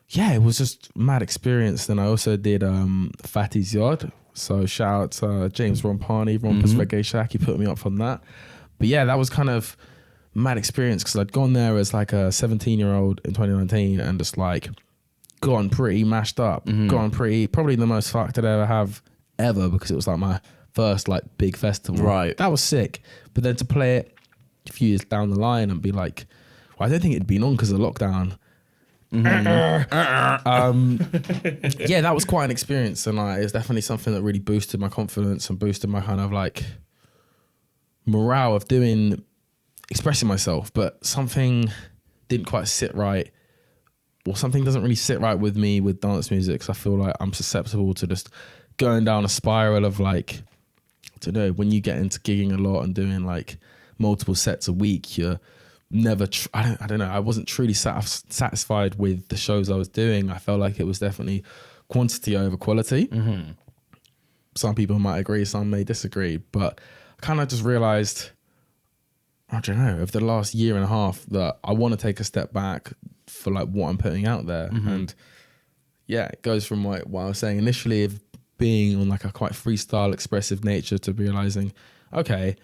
B: yeah, it was just mad experience. Then I also did Fatty's Yard. So shout out to James Rompani, Rompers Reggae Shack. He put me up on that. But yeah, that was kind of mad experience because I'd gone there as like a 17-year-old in 2019 and just like gone pretty mashed up, gone pretty, probably the most fucked I'd have because it was like my first like big festival.
A: Right.
B: That was sick. But then to play it a few years down the line and be like, well, I don't think it'd been on because of lockdown. Yeah, that was quite an experience, and it was definitely something that really boosted my confidence and boosted my kind of like morale of expressing myself. But something didn't quite sit right, or something doesn't really sit right with me with dance music. So I feel like I'm susceptible to just going down a spiral of like, I don't know, when you get into gigging a lot and doing like multiple sets a week, you're never I don't know, I wasn't truly satisfied with the shows I was doing. I felt like it was definitely quantity over quality. Some people might agree, some may disagree, but I kind of just realized, I don't know, over the last year and a half that I want to take a step back for like what I'm putting out there. And yeah, it goes from like what I was saying initially of being on like a quite freestyle expressive nature to realizing, okay,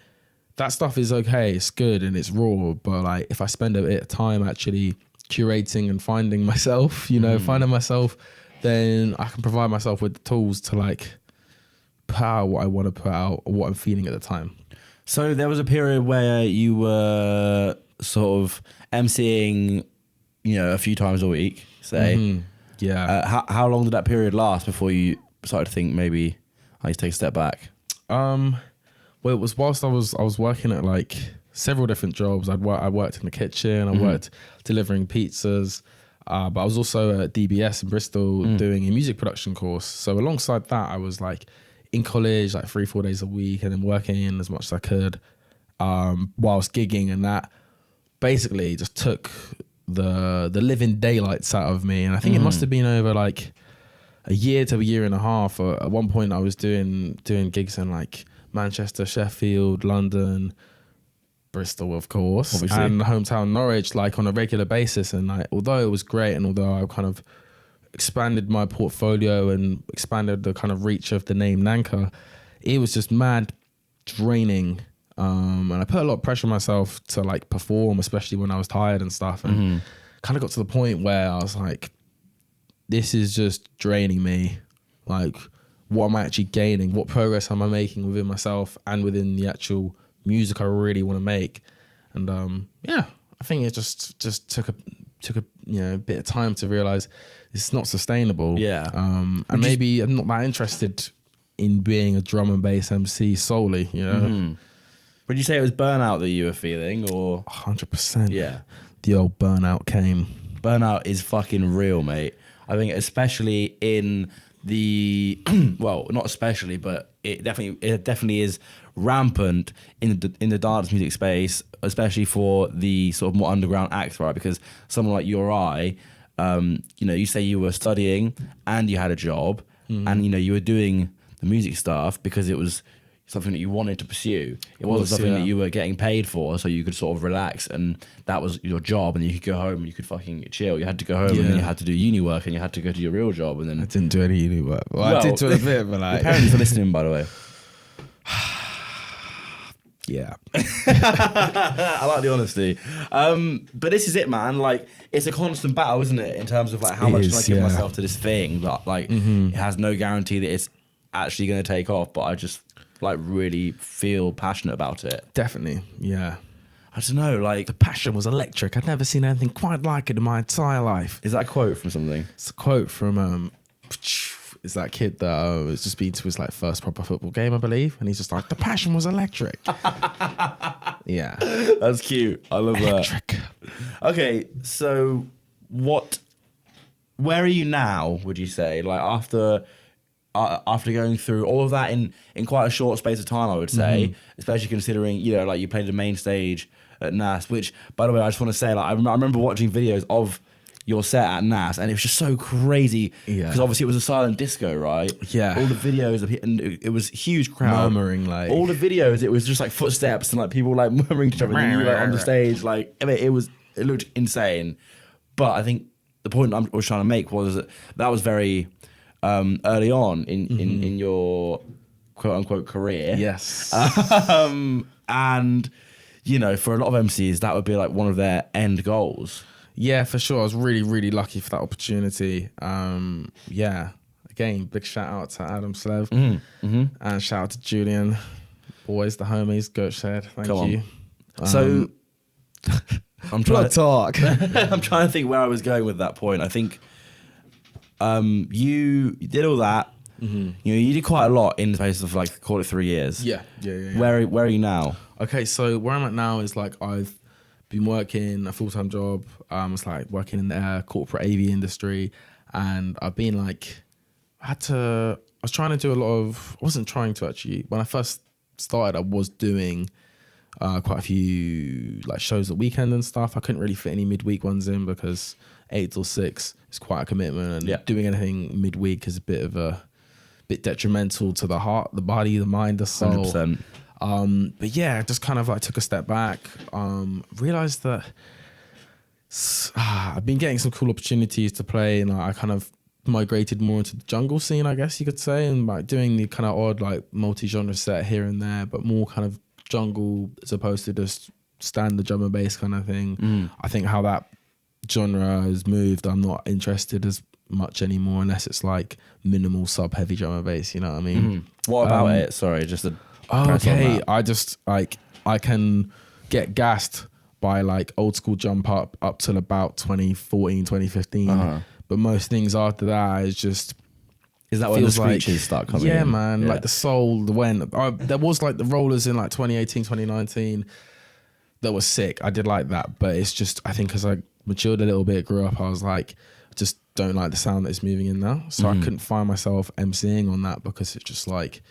B: that stuff is okay, it's good and it's raw, but like if I spend a bit of time actually curating and finding myself, finding myself, then I can provide myself with the tools to like put out what I want to put out or what I'm feeling at the time.
A: So there was a period where you were sort of emceeing, a few times a week, say.
B: Yeah.
A: How long did that period last before you started to think maybe I need to take a step back?
B: Well, it was whilst I was working at like several different jobs. I worked in the kitchen. I worked delivering pizzas, but I was also at DBS in Bristol doing a music production course. So alongside that, I was like in college like 3-4 days a week, and then working in as much as I could whilst gigging, and that basically just took the living daylights out of me. And I think it must have been over like a year to a year and a half. At one point, I was doing gigs in like Manchester, Sheffield, London, Bristol, of course, obviously, and hometown Norwich, like on a regular basis. And like, although it was great, and although I kind of expanded my portfolio and expanded the kind of reach of the name Nanka, it was just mad draining. And I put a lot of pressure on myself to like perform, especially when I was tired and stuff. And kind of got to the point where I was like, this is just draining me. Like, what am I actually gaining? What progress am I making within myself and within the actual music I really want to make? And I think it just took a bit of time to realize it's not sustainable.
A: Yeah.
B: And maybe I'm not that interested in being a drum and bass MC solely.
A: Would you say it was burnout that you were feeling, or
B: 100%?
A: Yeah,
B: the old burnout came.
A: Burnout is fucking real, mate. I think especially in the well, not especially, but it definitely is rampant in the dance music space, especially for the sort of more underground acts, right? Because someone like you or I, you say you were studying and you had a job, and you were doing the music stuff because it was something that you wanted to pursue. It wasn't something that you were getting paid for, so you could sort of relax, and that was your job, and you could go home and you could fucking chill. You had to go home and then you had to do uni work, and you had to go to your real job, and then
B: I didn't do any uni work. Well, I did do a bit, but like
A: your parents are listening, by the way.
B: Yeah.
A: I like the honesty. But this is it, man. Like, it's a constant battle, isn't it? In terms of like how much can I give myself to this thing that like it has no guarantee that it's actually going to take off, but I just like really feel passionate about it.
B: Definitely. Yeah.
A: I don't know, like
B: the passion was electric. I'd never seen anything quite like it in my entire life.
A: Is that a quote from something?
B: It's a quote from is that kid that was just been to his like first proper football game, I believe, and he's just like, the passion was electric. Yeah,
A: that's cute. I love electric. That. Okay, so where are you now, would you say, like after going through all of that in quite a short space of time, I would say, especially considering like you played the main stage at NAS, which, by the way, I just want to say, like I remember watching videos of your set at NAS, and it was just so crazy because obviously it was a silent disco, right?
B: Yeah.
A: All the videos and it was huge crowd
B: murmuring, like
A: all the videos. It was just like footsteps and like people like murmuring to each other. And you like on the stage, like I mean, it looked insane. But I think the point I was trying to make was that was very early on in your quote unquote career.
B: Yes.
A: And for a lot of MCs, that would be like one of their end goals.
B: Yeah, for sure. I was really, really lucky for that opportunity. Yeah. Again, big shout out to Adam Slev and shout out to Julian. Boys, the homies, Goat Shed. Thank you.
A: So I'm trying to
B: talk.
A: I'm trying to think where I was going with that point. I think you did all that. Mm-hmm. You know, you did quite a lot in the space of like call it 3 years.
B: Yeah.
A: Where are you now?
B: Okay, so where I'm at now is like I've been working a full-time job. It's like working in the corporate AV industry, and I've been like I was trying to do a lot of. I wasn't trying to actually. When I first started, I was doing quite a few like shows at weekend and stuff. I couldn't really fit any midweek ones in because 8 till 6 is quite a commitment, and doing anything midweek is a bit detrimental to the heart, the body, the mind, the soul.
A: 100%.
B: But yeah, I just kind of like took a step back, realized that I've been getting some cool opportunities to play, and I kind of migrated more into the jungle scene, I guess you could say, and like doing the kind of odd like multi-genre set here and there, but more kind of jungle as opposed to just standard drum and bass kind of thing. I think how that genre has moved, I'm not interested as much anymore unless it's like minimal sub-heavy drum and bass, you know what I mean?
A: What about it? Sorry, just a
B: okay. I just like I can get gassed by like old school jump up till about 2014, 2015. But most things after that is just
A: is that when the screeches start coming in?
B: Yeah, man. Like the soul, there was like the rollers in like 2018, 2019 that was sick. I did like that, but it's just I think as I matured a little bit, grew up, I was like, I just don't like the sound that it's moving in now. So I couldn't find myself emceeing on that because it's just like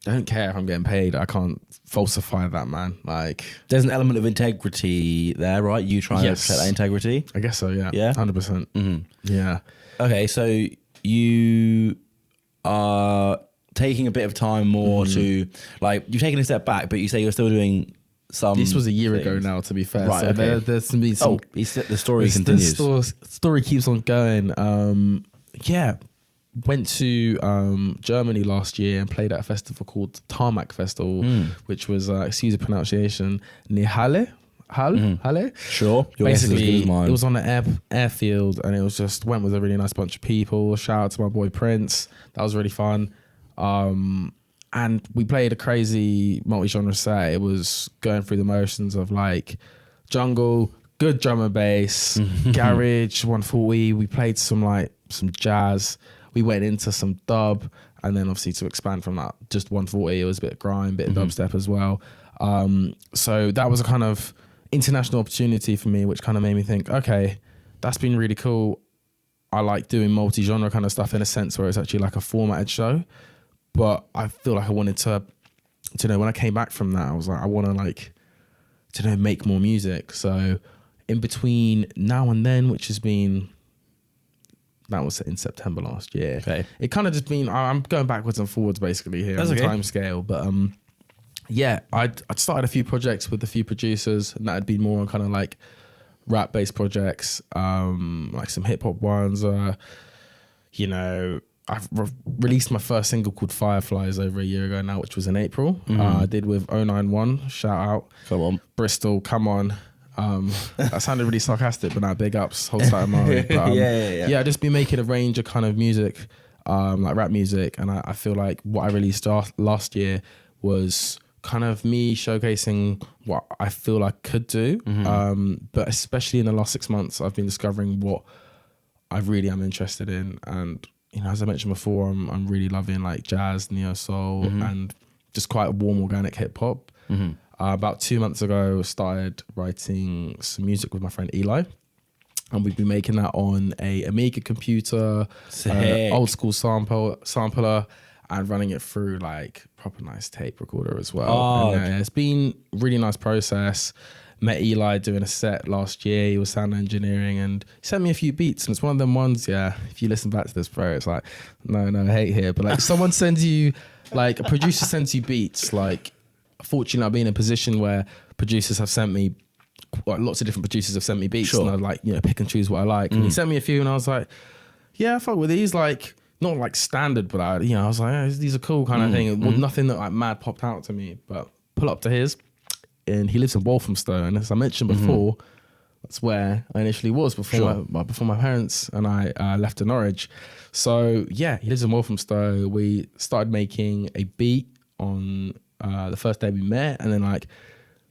B: I don't care if I'm getting paid. I can't falsify that, man. Like,
A: there's an element of integrity there, right? You trying to protect that integrity?
B: I guess so, yeah.
A: Yeah?
B: 100%. Yeah.
A: Okay, so you are taking a bit of time more to, like, you've taken a step back, but you say you're still doing some
B: This was a year ago now, to be fair.
A: Right,
B: so
A: okay.
B: there's been some...
A: the story continues.
B: The story keeps on going. Yeah. Went to Germany last year and played at a festival called Tarmac Festival, which was, excuse the pronunciation, near Halle. Halle?
A: Sure. Your
B: Basically, it was on the airfield, and it was just went with a really nice bunch of people. Shout out to my boy Prince. That was really fun. And we played a crazy multi-genre set. It was going through the motions of like jungle, good drum and bass, garage, 140. We played some jazz. We went into some dub, and then obviously to expand from that, just 140, it was a bit of grime, bit of dubstep as well. So that was a kind of international opportunity for me, which kind of made me think, okay, that's been really cool. I like doing multi-genre kind of stuff in a sense where it's actually like a formatted show. But I feel like I wanted to when I came back from that, I was like, I want to make more music. So in between now and then, which has been... That was in September last year.
A: Okay.
B: It kind of just been, I'm going backwards and forwards basically here on the time scale. But yeah, I'd started a few projects with a few producers, and that had been more on kind of like rap-based projects, like some hip-hop ones. You know, I've released my first single called Fireflies over a year ago now, which was in April. I did with 091, shout out.
A: Come on.
B: Bristol, come on. That sounded really sarcastic, but now big ups, hold tight, Mari. But, yeah, I've just been making a range of kind of music, like rap music, and I feel like what I released last year was kind of me showcasing what I feel I could do. But especially in the last 6 months, I've been discovering what I really am interested in, and you know, as I mentioned before, I'm really loving like jazz, neo soul, and just quite warm, organic hip hop. About 2 months ago, I started writing some music with my friend Eli, and we've been making that on a Amiga computer, old school sampler, and running it through like proper nice tape recorder as well. And, it's been a really nice process. Met Eli doing a set last year. He was sound engineering, and he sent me a few beats, and it's one of them ones, if you listen back to this, bro, it's like, no, hate here. But like someone sends you, like a producer sends you beats, like, fortunately, I've been in a position where producers have sent me, lots of different producers have sent me beats, and I like, you know, pick and choose what I like. And he sent me a few, and I was like, yeah, I fuck with these, like, not like standard, but I was like, these are cool kind of thing. Well, nothing that like mad popped out to me, but pull up to his, and he lives in Walthamstow, and as I mentioned before, that's where I initially was before my parents and I left to Norwich. So yeah, he lives in Walthamstow. We started making a beat on the first day we met, and then like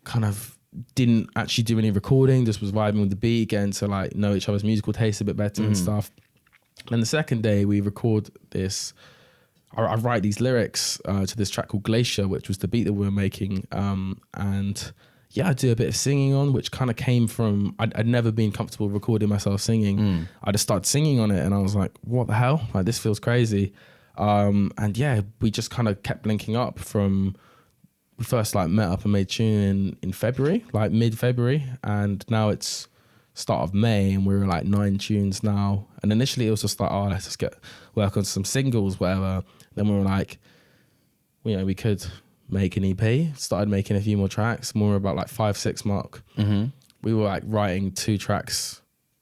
B: kind of didn't actually do any recording, just was vibing with the beat, getting to like know each other's musical taste a bit better and stuff. And the second day we record this, I write these lyrics to this track called Glacier, which was the beat that we were making. And yeah, I do a bit of singing on, which kind of came from, I'd never been comfortable recording myself singing. I just started singing on it and I was like, what the hell? Like, this feels crazy. And yeah, we just kind of kept linking up from, we first like met up and made tune in February, like mid-February. And now it's start of May and we're like 9 tunes now. And initially it was just like, oh, let's just work on some singles, whatever. Then we were like, you know, we could make an EP, started making a few more tracks, more about like 5-6 mark. We were like writing 2 tracks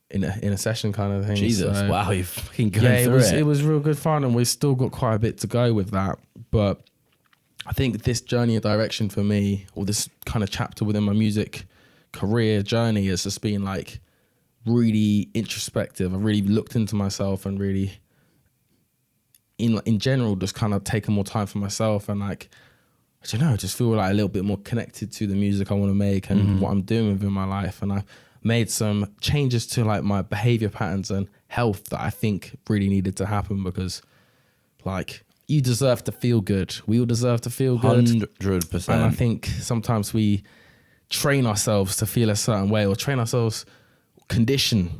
B: in a session kind of thing.
A: Jesus,
B: so,
A: wow, you're fucking going through it.
B: It was real good fun and we've still got quite a bit to go with that. But I think this journey of direction for me, or this kind of chapter within my music career journey, has just been like really introspective. I really looked into myself and really, in general, just kind of taken more time for myself and like, I don't know, just feel like a little bit more connected to the music I want to make and what I'm doing within my life. And I made some changes to like my behavior patterns and health that I think really needed to happen, because like, you deserve to feel good. We all deserve to feel good.
A: 100%.
B: And I think sometimes we train ourselves to feel a certain way, or train ourselves conditioned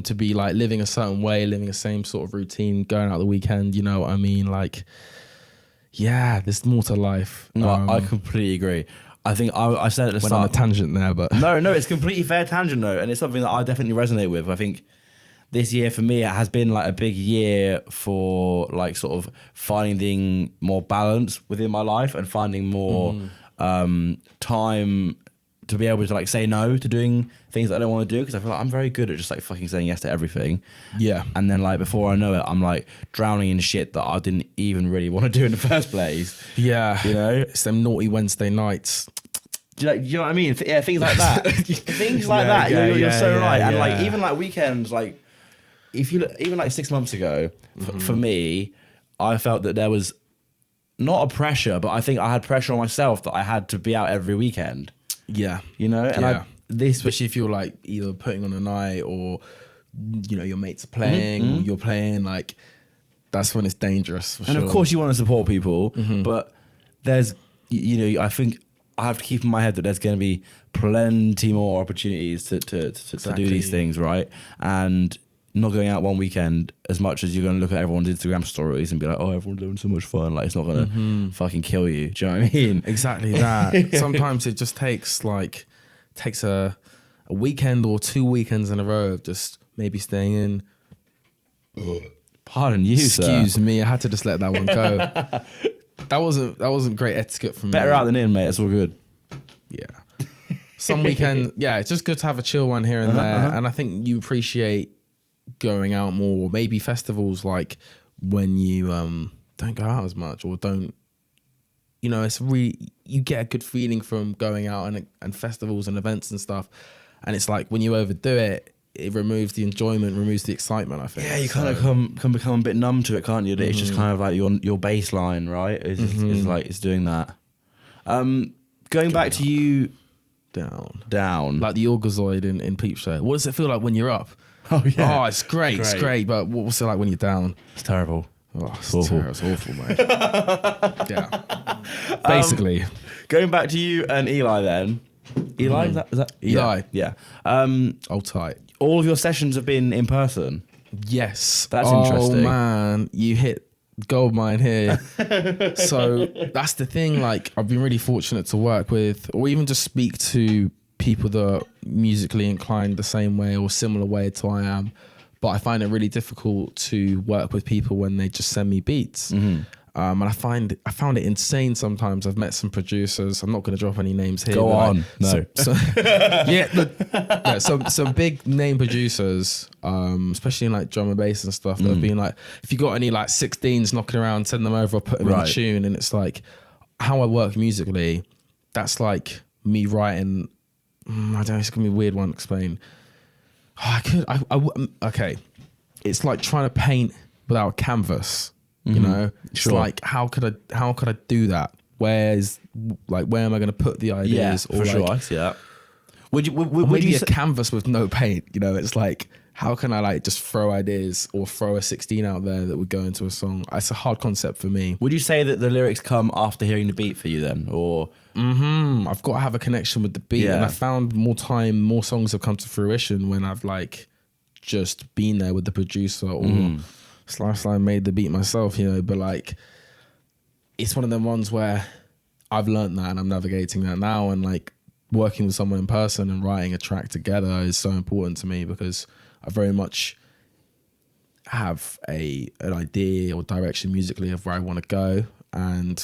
B: to be like living a certain way, living the same sort of routine, going out the weekend, you know what I mean? Like, yeah, there's more to life.
A: No, I completely agree. I think I said at the
B: went
A: start.
B: on a tangent there, but
A: No, it's completely fair tangent though. And it's something that I definitely resonate with. I think this year for me, it has been like a big year for like sort of finding more balance within my life and finding more time to be able to like say no to doing things that I don't want to do, because I feel like I'm very good at just like fucking saying yes to everything.
B: Yeah.
A: And then like before I know it, I'm like drowning in shit that I didn't even really want to do in the first place.
B: Yeah.
A: You know?
B: It's them naughty Wednesday nights.
A: Do you know what I mean? Yeah, things like that. Things like that. You're so right. And like even like weekends, like if you look, even like 6 months ago, for me, I felt that there was not a pressure, but I think I had pressure on myself that I had to be out every weekend.
B: Yeah.
A: You know? And
B: especially if you're like either putting on a night or, you know, your mates are playing or you're playing, like that's when it's dangerous.
A: And of course you want to support people, but there's, you know, I think I have to keep in my head that there's going to be plenty more opportunities to do these things, right? And not going out one weekend as much as you're going to look at everyone's Instagram stories and be like, oh, everyone's doing so much fun. Like, it's not going to fucking kill you. Do you know what I mean?
B: Exactly that. Sometimes it just takes a weekend or 2 weekends in a row of just maybe staying in.
A: Pardon you,
B: Excuse me. I had to just let that one go. That wasn't great etiquette from me.
A: Better out than in, mate. It's all good.
B: Yeah. Some weekend, yeah, it's just good to have a chill one here and there. And I think you appreciate going out more, maybe festivals, like when you don't go out as much or don't, you know, it's really, you get a good feeling from going out and festivals and events and stuff. And it's like when you overdo it, it removes the enjoyment, removes the excitement, I think.
A: Yeah, you kind of can become a bit numb to it, can't you? It's just kind of like your baseline, right? It's like it's doing that. Going back to you down.
B: Like the Orgazoid in Peep Show. What does it feel like when you're up?
A: Oh yeah.
B: Oh, it's great. It's great. But what's it like when you're down?
A: It's terrible.
B: Oh, it's awful. It's awful, mate. Yeah. Basically.
A: Going back to you and Eli then. Eli, is that
B: Eli?
A: Yeah.
B: Hold tight.
A: All of your sessions have been in person.
B: Yes.
A: That's interesting.
B: Oh man, you hit gold mine here. So that's the thing. Like, I've been really fortunate to work with, or even just speak to people that are musically inclined the same way or similar way to I am. But I find it really difficult to work with people when they just send me beats. And I found it insane sometimes. I've met some producers. I'm not going to drop any names here.
A: Go on. No.
B: Some big name producers, especially in like drum and bass and stuff, that have been like, if you got any like 16s knocking around, send them over, or put them in a tune. And it's like, how I work musically, that's like me writing. I don't know, it's going to be a weird one to explain. Okay. It's like trying to paint without a canvas. You know, it's like, how could I do that where am I going to put the ideas?
A: Yeah, for sure. I see that. Would
B: maybe
A: you
B: a canvas with no paint? You know, it's like, how can I like just throw ideas or throw a 16 out there that would go into a song? It's a hard concept for me.
A: Would you say that the lyrics come after hearing the beat for you then, or?
B: I've got to have a connection with the beat, and I found more songs have come to fruition when I've like just been there with the producer or Sly made the beat myself, you know. But like, it's one of them ones where I've learned that and I'm navigating that now, and like working with someone in person and writing a track together is so important to me because I very much have an idea or direction musically of where I want to go. And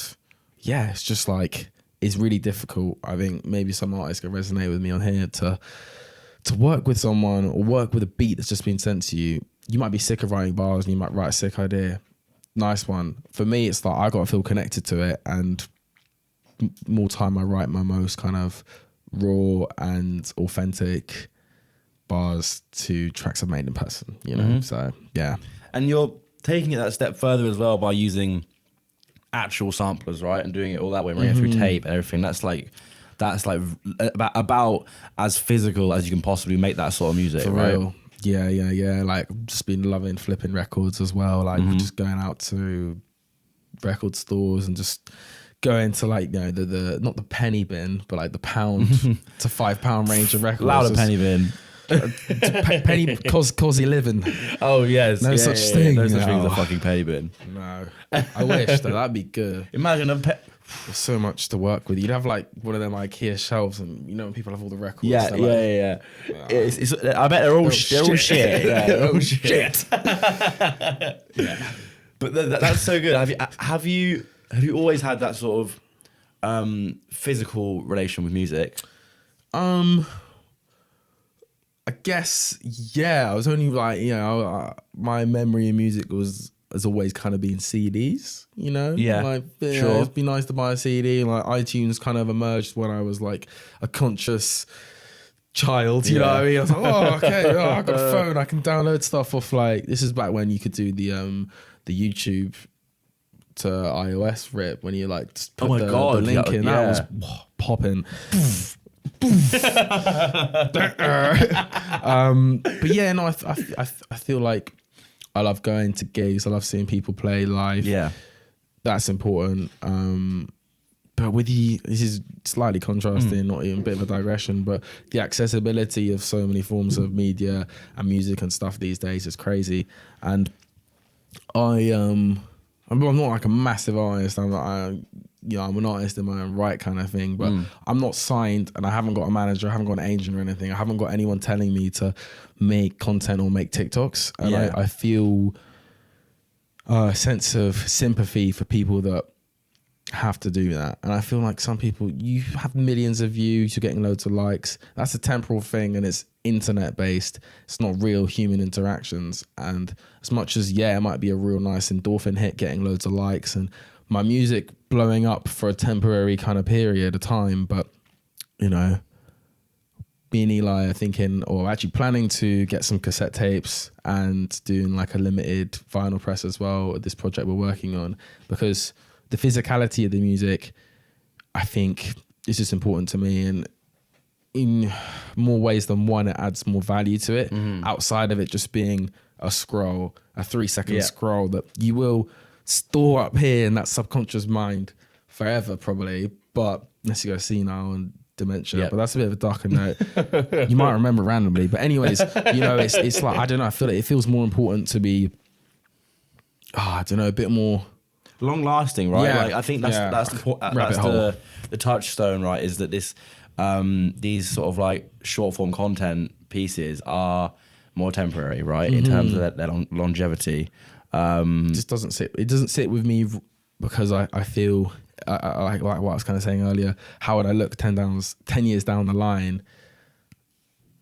B: yeah, it's just like, it's really difficult. I think maybe some artists can resonate with me on here to work with someone or work with a beat that's just been sent to you. You might be sick of writing bars and you might write a sick idea. Nice one. For me, it's like, I got to feel connected to it. And more time I write my most kind of raw and authentic bars to tracks I've made in person, you know? So, yeah.
A: And you're taking it that step further as well by using actual samplers, right? And doing it all that way, running it through tape and everything. That's like about as physical as you can possibly make that sort of music,
B: For
A: right?
B: real. Yeah. Like, just been loving flipping records as well. Like, just going out to record stores and just going to like, you know, the not the penny bin, but like the pound to £5 range of records.
A: Louder penny bin.
B: Penny cosy living.
A: Oh yes,
B: No such thing.
A: No such thing as a fucking penny bin.
B: No, I wish though. That'd be good.
A: Imagine
B: There's so much to work with. You'd have like one of them IKEA shelves, and you know when people have all the records.
A: Yeah. It's, I bet they're all shit. Yeah, they're all shit. Yeah. But that's so good. Have you always had that sort of physical relation with music?
B: I guess, yeah. I was only like, you know, my memory of music has always kind of been CDs, you know?
A: Yeah,
B: like,
A: sure.
B: It'd be nice to buy a CD. Like, iTunes kind of emerged when I was like a conscious child, you know what I mean? I was like, oh, okay, I've got a phone. I can download stuff off like, this is back when you could do the YouTube to iOS rip, when you like just put the link in. That was popping. But yeah, no, I feel like I love going to gigs. I love seeing people play live.
A: Yeah,
B: that's important. But this is slightly contrasting, not even a bit of a digression, but the accessibility of so many forms of media and music and stuff these days is crazy. And I'm not like a massive artist. I'm an artist in my own right kind of thing, but I'm not signed and I haven't got a manager, I haven't got an agent or anything. I haven't got anyone telling me to make content or make TikToks. And I feel a sense of sympathy for people that have to do that. And I feel like some people, you have millions of views, you're getting loads of likes. That's a temporal thing and it's internet based. It's not real human interactions. And as much as, it might be a real nice endorphin hit getting loads of likes and my music blowing up for a temporary kind of period of time, but you know, me and Eli are thinking, or actually planning to get some cassette tapes and doing like a limited vinyl press as well at this project we're working on, because the physicality of the music, I think, is just important to me, and in more ways than one, it adds more value to it outside of it just being a scroll, a 3-second scroll that you will store up here in that subconscious mind forever probably, but unless you go senile and dementia, but that's a bit of a darker note. You might remember randomly, but anyways, you know, it's like, I don't know, I feel like it feels more important to be, I don't know, a bit more
A: long lasting, right? Like, I think that's the touchstone, right? Is that this these sort of like short form content pieces are more temporary, right? In terms of their longevity.
B: It just doesn't sit. It doesn't sit with me because I feel like what I was kind of saying earlier. How would I look 10 years down the line?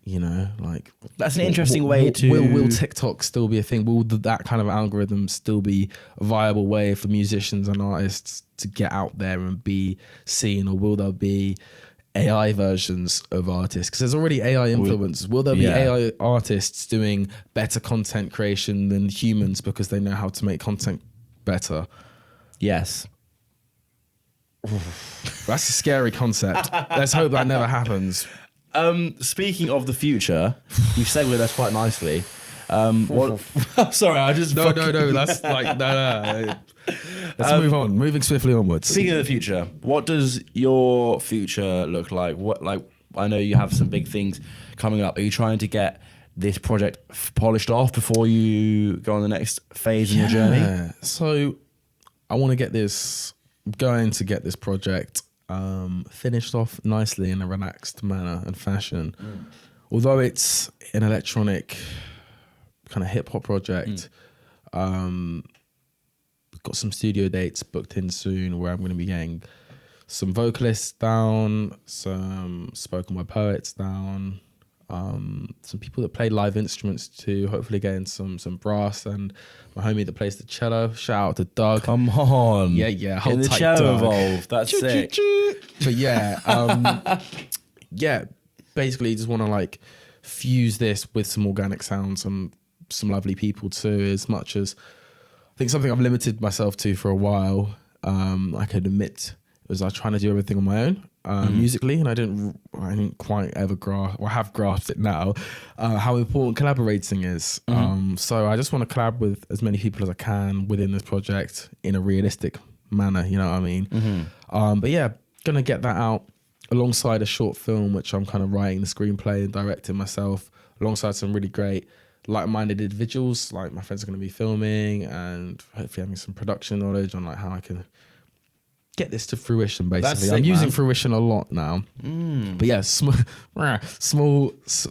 B: You know, like,
A: that's an interesting way to.
B: Will TikTok still be a thing? Will that kind of algorithm still be a viable way for musicians and artists to get out there and be seen, or will there be AI versions of artists? Because there's already AI influencers. Will there be AI artists doing better content creation than humans because they know how to make content better?
A: Yes.
B: That's a scary concept. Let's hope that never happens.
A: Speaking of the future, you've segued us quite nicely. Sorry, I just
B: No. That's like no. Let's move on. Moving swiftly onwards.
A: Speaking of the future, what does your future look like? I know you have some big things coming up. Are you trying to get this project polished off before you go on the next phase in your journey?
B: So I want to get this project finished off nicely in a relaxed manner and fashion. Although it's an electronic kind of hip hop project, got some studio dates booked in soon where I'm going to be getting some vocalists down, some spoken word poets down, some people that play live instruments too, hopefully getting some brass, and my homie that plays the cello. Shout out to Doug.
A: Come on.
B: Yeah. Hold
A: In the
B: tight,
A: cello
B: Doug.
A: evolve. That's sick.
B: But yeah, basically just want to like fuse this with some organic sounds and some lovely people too, as much as I think something I've limited myself to for a while, I could admit, was I was trying to do everything on my own musically, and I didn't quite ever grasp, or have grasped it now, how important collaborating is. So I just want to collab with as many people as I can within this project in a realistic manner, you know what I mean? But yeah, gonna get that out alongside a short film, which I'm kind of writing the screenplay and directing myself, alongside some really great like-minded individuals. Like my friends are going to be filming and hopefully having some production knowledge on like how I can get this to fruition. Basically,
A: sick,
B: I'm using
A: man.
B: fruition a lot now. But yeah, small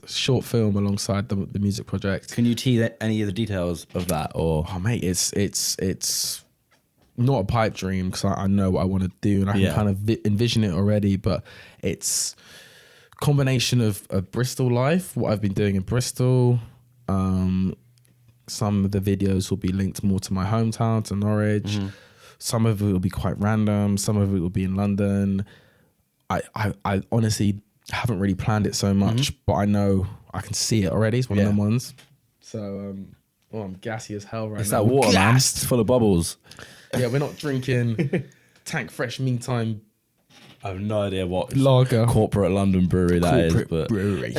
B: short film alongside the music project.
A: Can you tease any of the details of that, or?
B: Oh mate, it's not a pipe dream because I know what I want to do and I can kind of envision it already. But it's combination of Bristol life, what I've been doing in Bristol. Some of the videos will be linked more to my hometown, to Norwich. Some of it will be quite random. Some of it will be in London. I honestly haven't really planned it so much, but I know I can see it already. It's one of them ones. So, I'm gassy as hell right now.
A: It's that water, man. It's full of bubbles.
B: Yeah, we're not drinking Tank Fresh meantime.
A: I have no idea what
B: lager
A: corporate London brewery that is. But
B: brewery.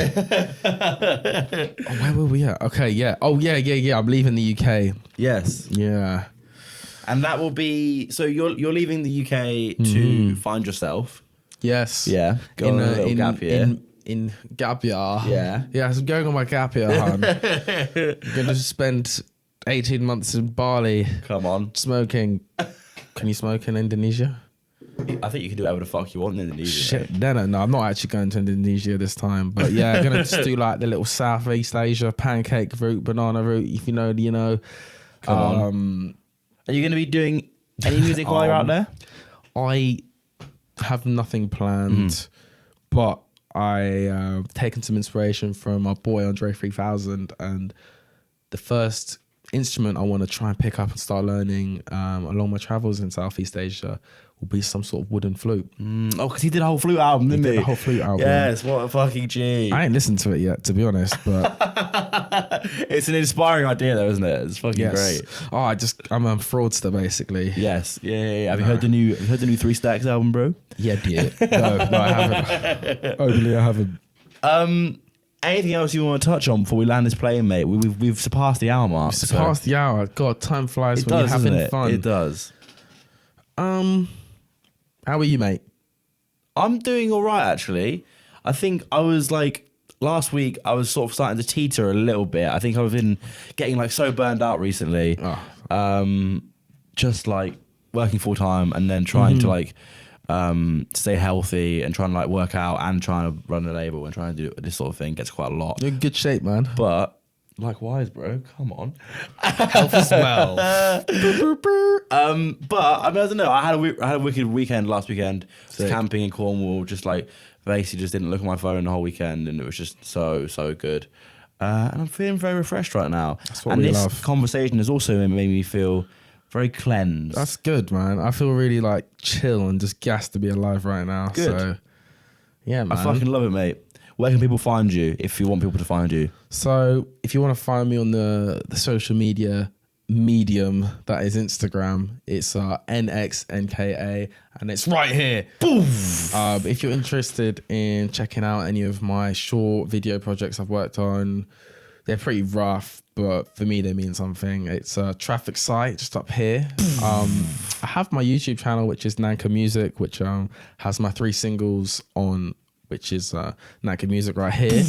B: Where were we at? Okay, yeah. Oh, yeah. I'm leaving the UK.
A: Yes.
B: Yeah.
A: And that will be, so you're leaving the UK to find yourself.
B: Yes.
A: Yeah. Go on a little gap year.
B: In gap year.
A: Yeah.
B: Yeah, I'm going on my gap year, hon. I'm going to spend 18 months in Bali.
A: Come on.
B: Smoking. Can you smoke in Indonesia?
A: I think you can do whatever the fuck you want in Indonesia.
B: Shit, no, I'm not actually going to Indonesia this time. But yeah, I'm going to just do like the little Southeast Asia pancake route, banana route, if you know, you know.
A: Come on. Are you going to be doing any music while you're out there?
B: I have nothing planned, but I taken some inspiration from our boy Andre 3000, and the first instrument I want to try and pick up and start learning along my travels in Southeast Asia will be some sort of wooden flute.
A: Oh, because he did a whole flute album, didn't he?
B: Did a whole flute album.
A: Yes, what a fucking G.
B: I ain't listened to it yet, to be honest, but
A: it's an inspiring idea though, isn't it? It's fucking great.
B: Oh, I'm a fraudster basically.
A: Yes. Yeah. Have you heard the new 3 Stacks album, bro?
B: Yeah, dear. No, I haven't. Hopefully I haven't.
A: Anything else you want to touch on before we land this plane, mate? We've surpassed the hour mark.
B: Surpassed the hour. God, time flies when you're having fun.
A: It does.
B: How are you, mate?
A: I'm doing all right, actually. I think I was like, last week, I was sort of starting to teeter a little bit. I think I've been getting like so burned out recently. Just like working full time and then trying to like stay healthy and trying to like work out and trying to run a label and trying to do this sort of thing gets quite a lot.
B: You're in good shape, man.
A: But likewise, bro. Come on.
B: Health as well.
A: But I mean, I don't know. I had a wicked weekend last weekend. Camping in Cornwall. Just like basically just didn't look at my phone the whole weekend, and it was just so good. And I'm feeling very refreshed right now.
B: That's what we love.
A: This conversation has also made me feel very cleansed.
B: That's good, man. I feel really like chill and just gassed to be alive right now.
A: Good.
B: So yeah, man.
A: I fucking love it, mate. Where can people find you if you want people to find you?
B: So if you want to find me on the social media medium that is Instagram. It's NXNKA, and it's right here. Boom! If you're interested in checking out any of my short video projects I've worked on, they're pretty rough, but for me they mean something. It's a traffic site just up here. I have my YouTube channel, which is Nanka Music, which has my 3 singles on, which is Nanka Music right here.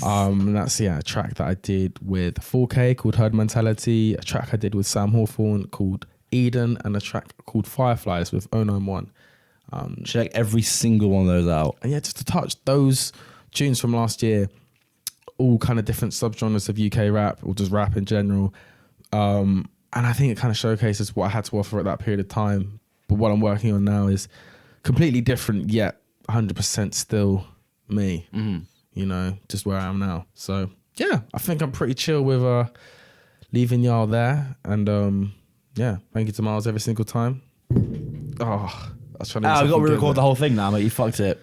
B: That's a track that I did with 4K called Herd Mentality, a track I did with Sam Hawthorne called Eden, and a track called Fireflies with 091.
A: Check every single one of those out.
B: And yeah, just to touch those tunes from last year, all kind of different subgenres of UK rap, or just rap in general. And I think it kind of showcases what I had to offer at that period of time. But what I'm working on now is completely different, yet 100% still me, you know, just where I am now. So yeah, I think I'm pretty chill with leaving y'all there. And yeah, thank you to Miles every single time. Oh, I was trying to
A: I've got to re-record the whole thing now, mate. You fucked it.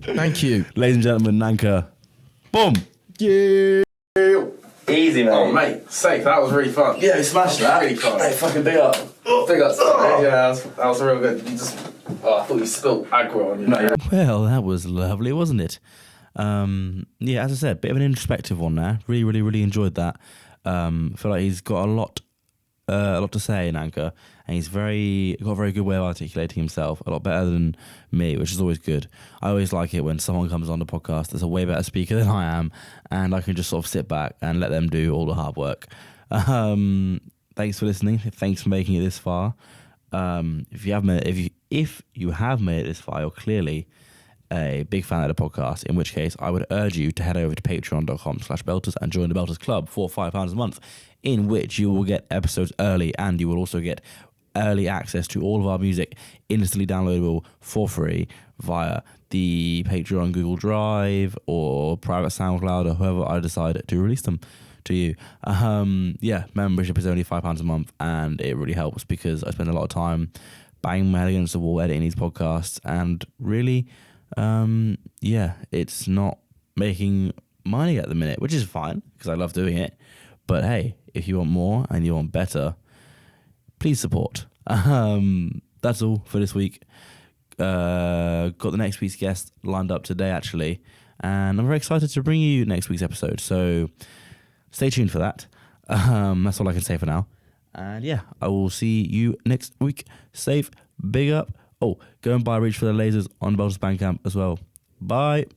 B: Thank you.
A: Ladies and gentlemen, Nanka. Boom.
B: Yeah.
A: Easy, mate.
B: Oh, mate, safe. That was really fun.
A: Yeah, you smashed that.
B: Really fun.
A: Hey, fucking big up.
B: Big up. Yeah, that was real good. You just, I thought you spilled aggro on you. No,
A: Well, that was lovely, wasn't it? Yeah, as I said, bit of an introspective one there. Really, really, really enjoyed that. Feel like he's got a lot to say, Nanka, and he's got a very good way of articulating himself, a lot better than me, which is always good. I always like it when someone comes on the podcast that's a way better speaker than I am, and I can just sort of sit back and let them do all the hard work. Thanks for listening. Thanks for making it this far. If you have made it this far, you're clearly a big fan of the podcast, in which case I would urge you to head over to patreon.com/belters and join the Belters Club for £5 a month, in which you will get episodes early, and you will also get early access to all of our music instantly downloadable for free via the Patreon Google Drive or private SoundCloud, or whoever I decide to release them to you. Yeah, membership is only £5 a month, and it really helps because I spend a lot of time banging my head against the wall editing these podcasts, and really yeah, it's not making money at the minute, which is fine because I love doing it. But hey, if you want more and you want better, please support. That's all for this week. Got the next week's guest lined up today, actually, and I'm very excited to bring you next week's episode. So stay tuned for that. That's all I can say for now. And yeah, I will see you next week. Safe, big up. Oh, go and buy Reach for the Lasers on Belters Bandcamp as well. Bye.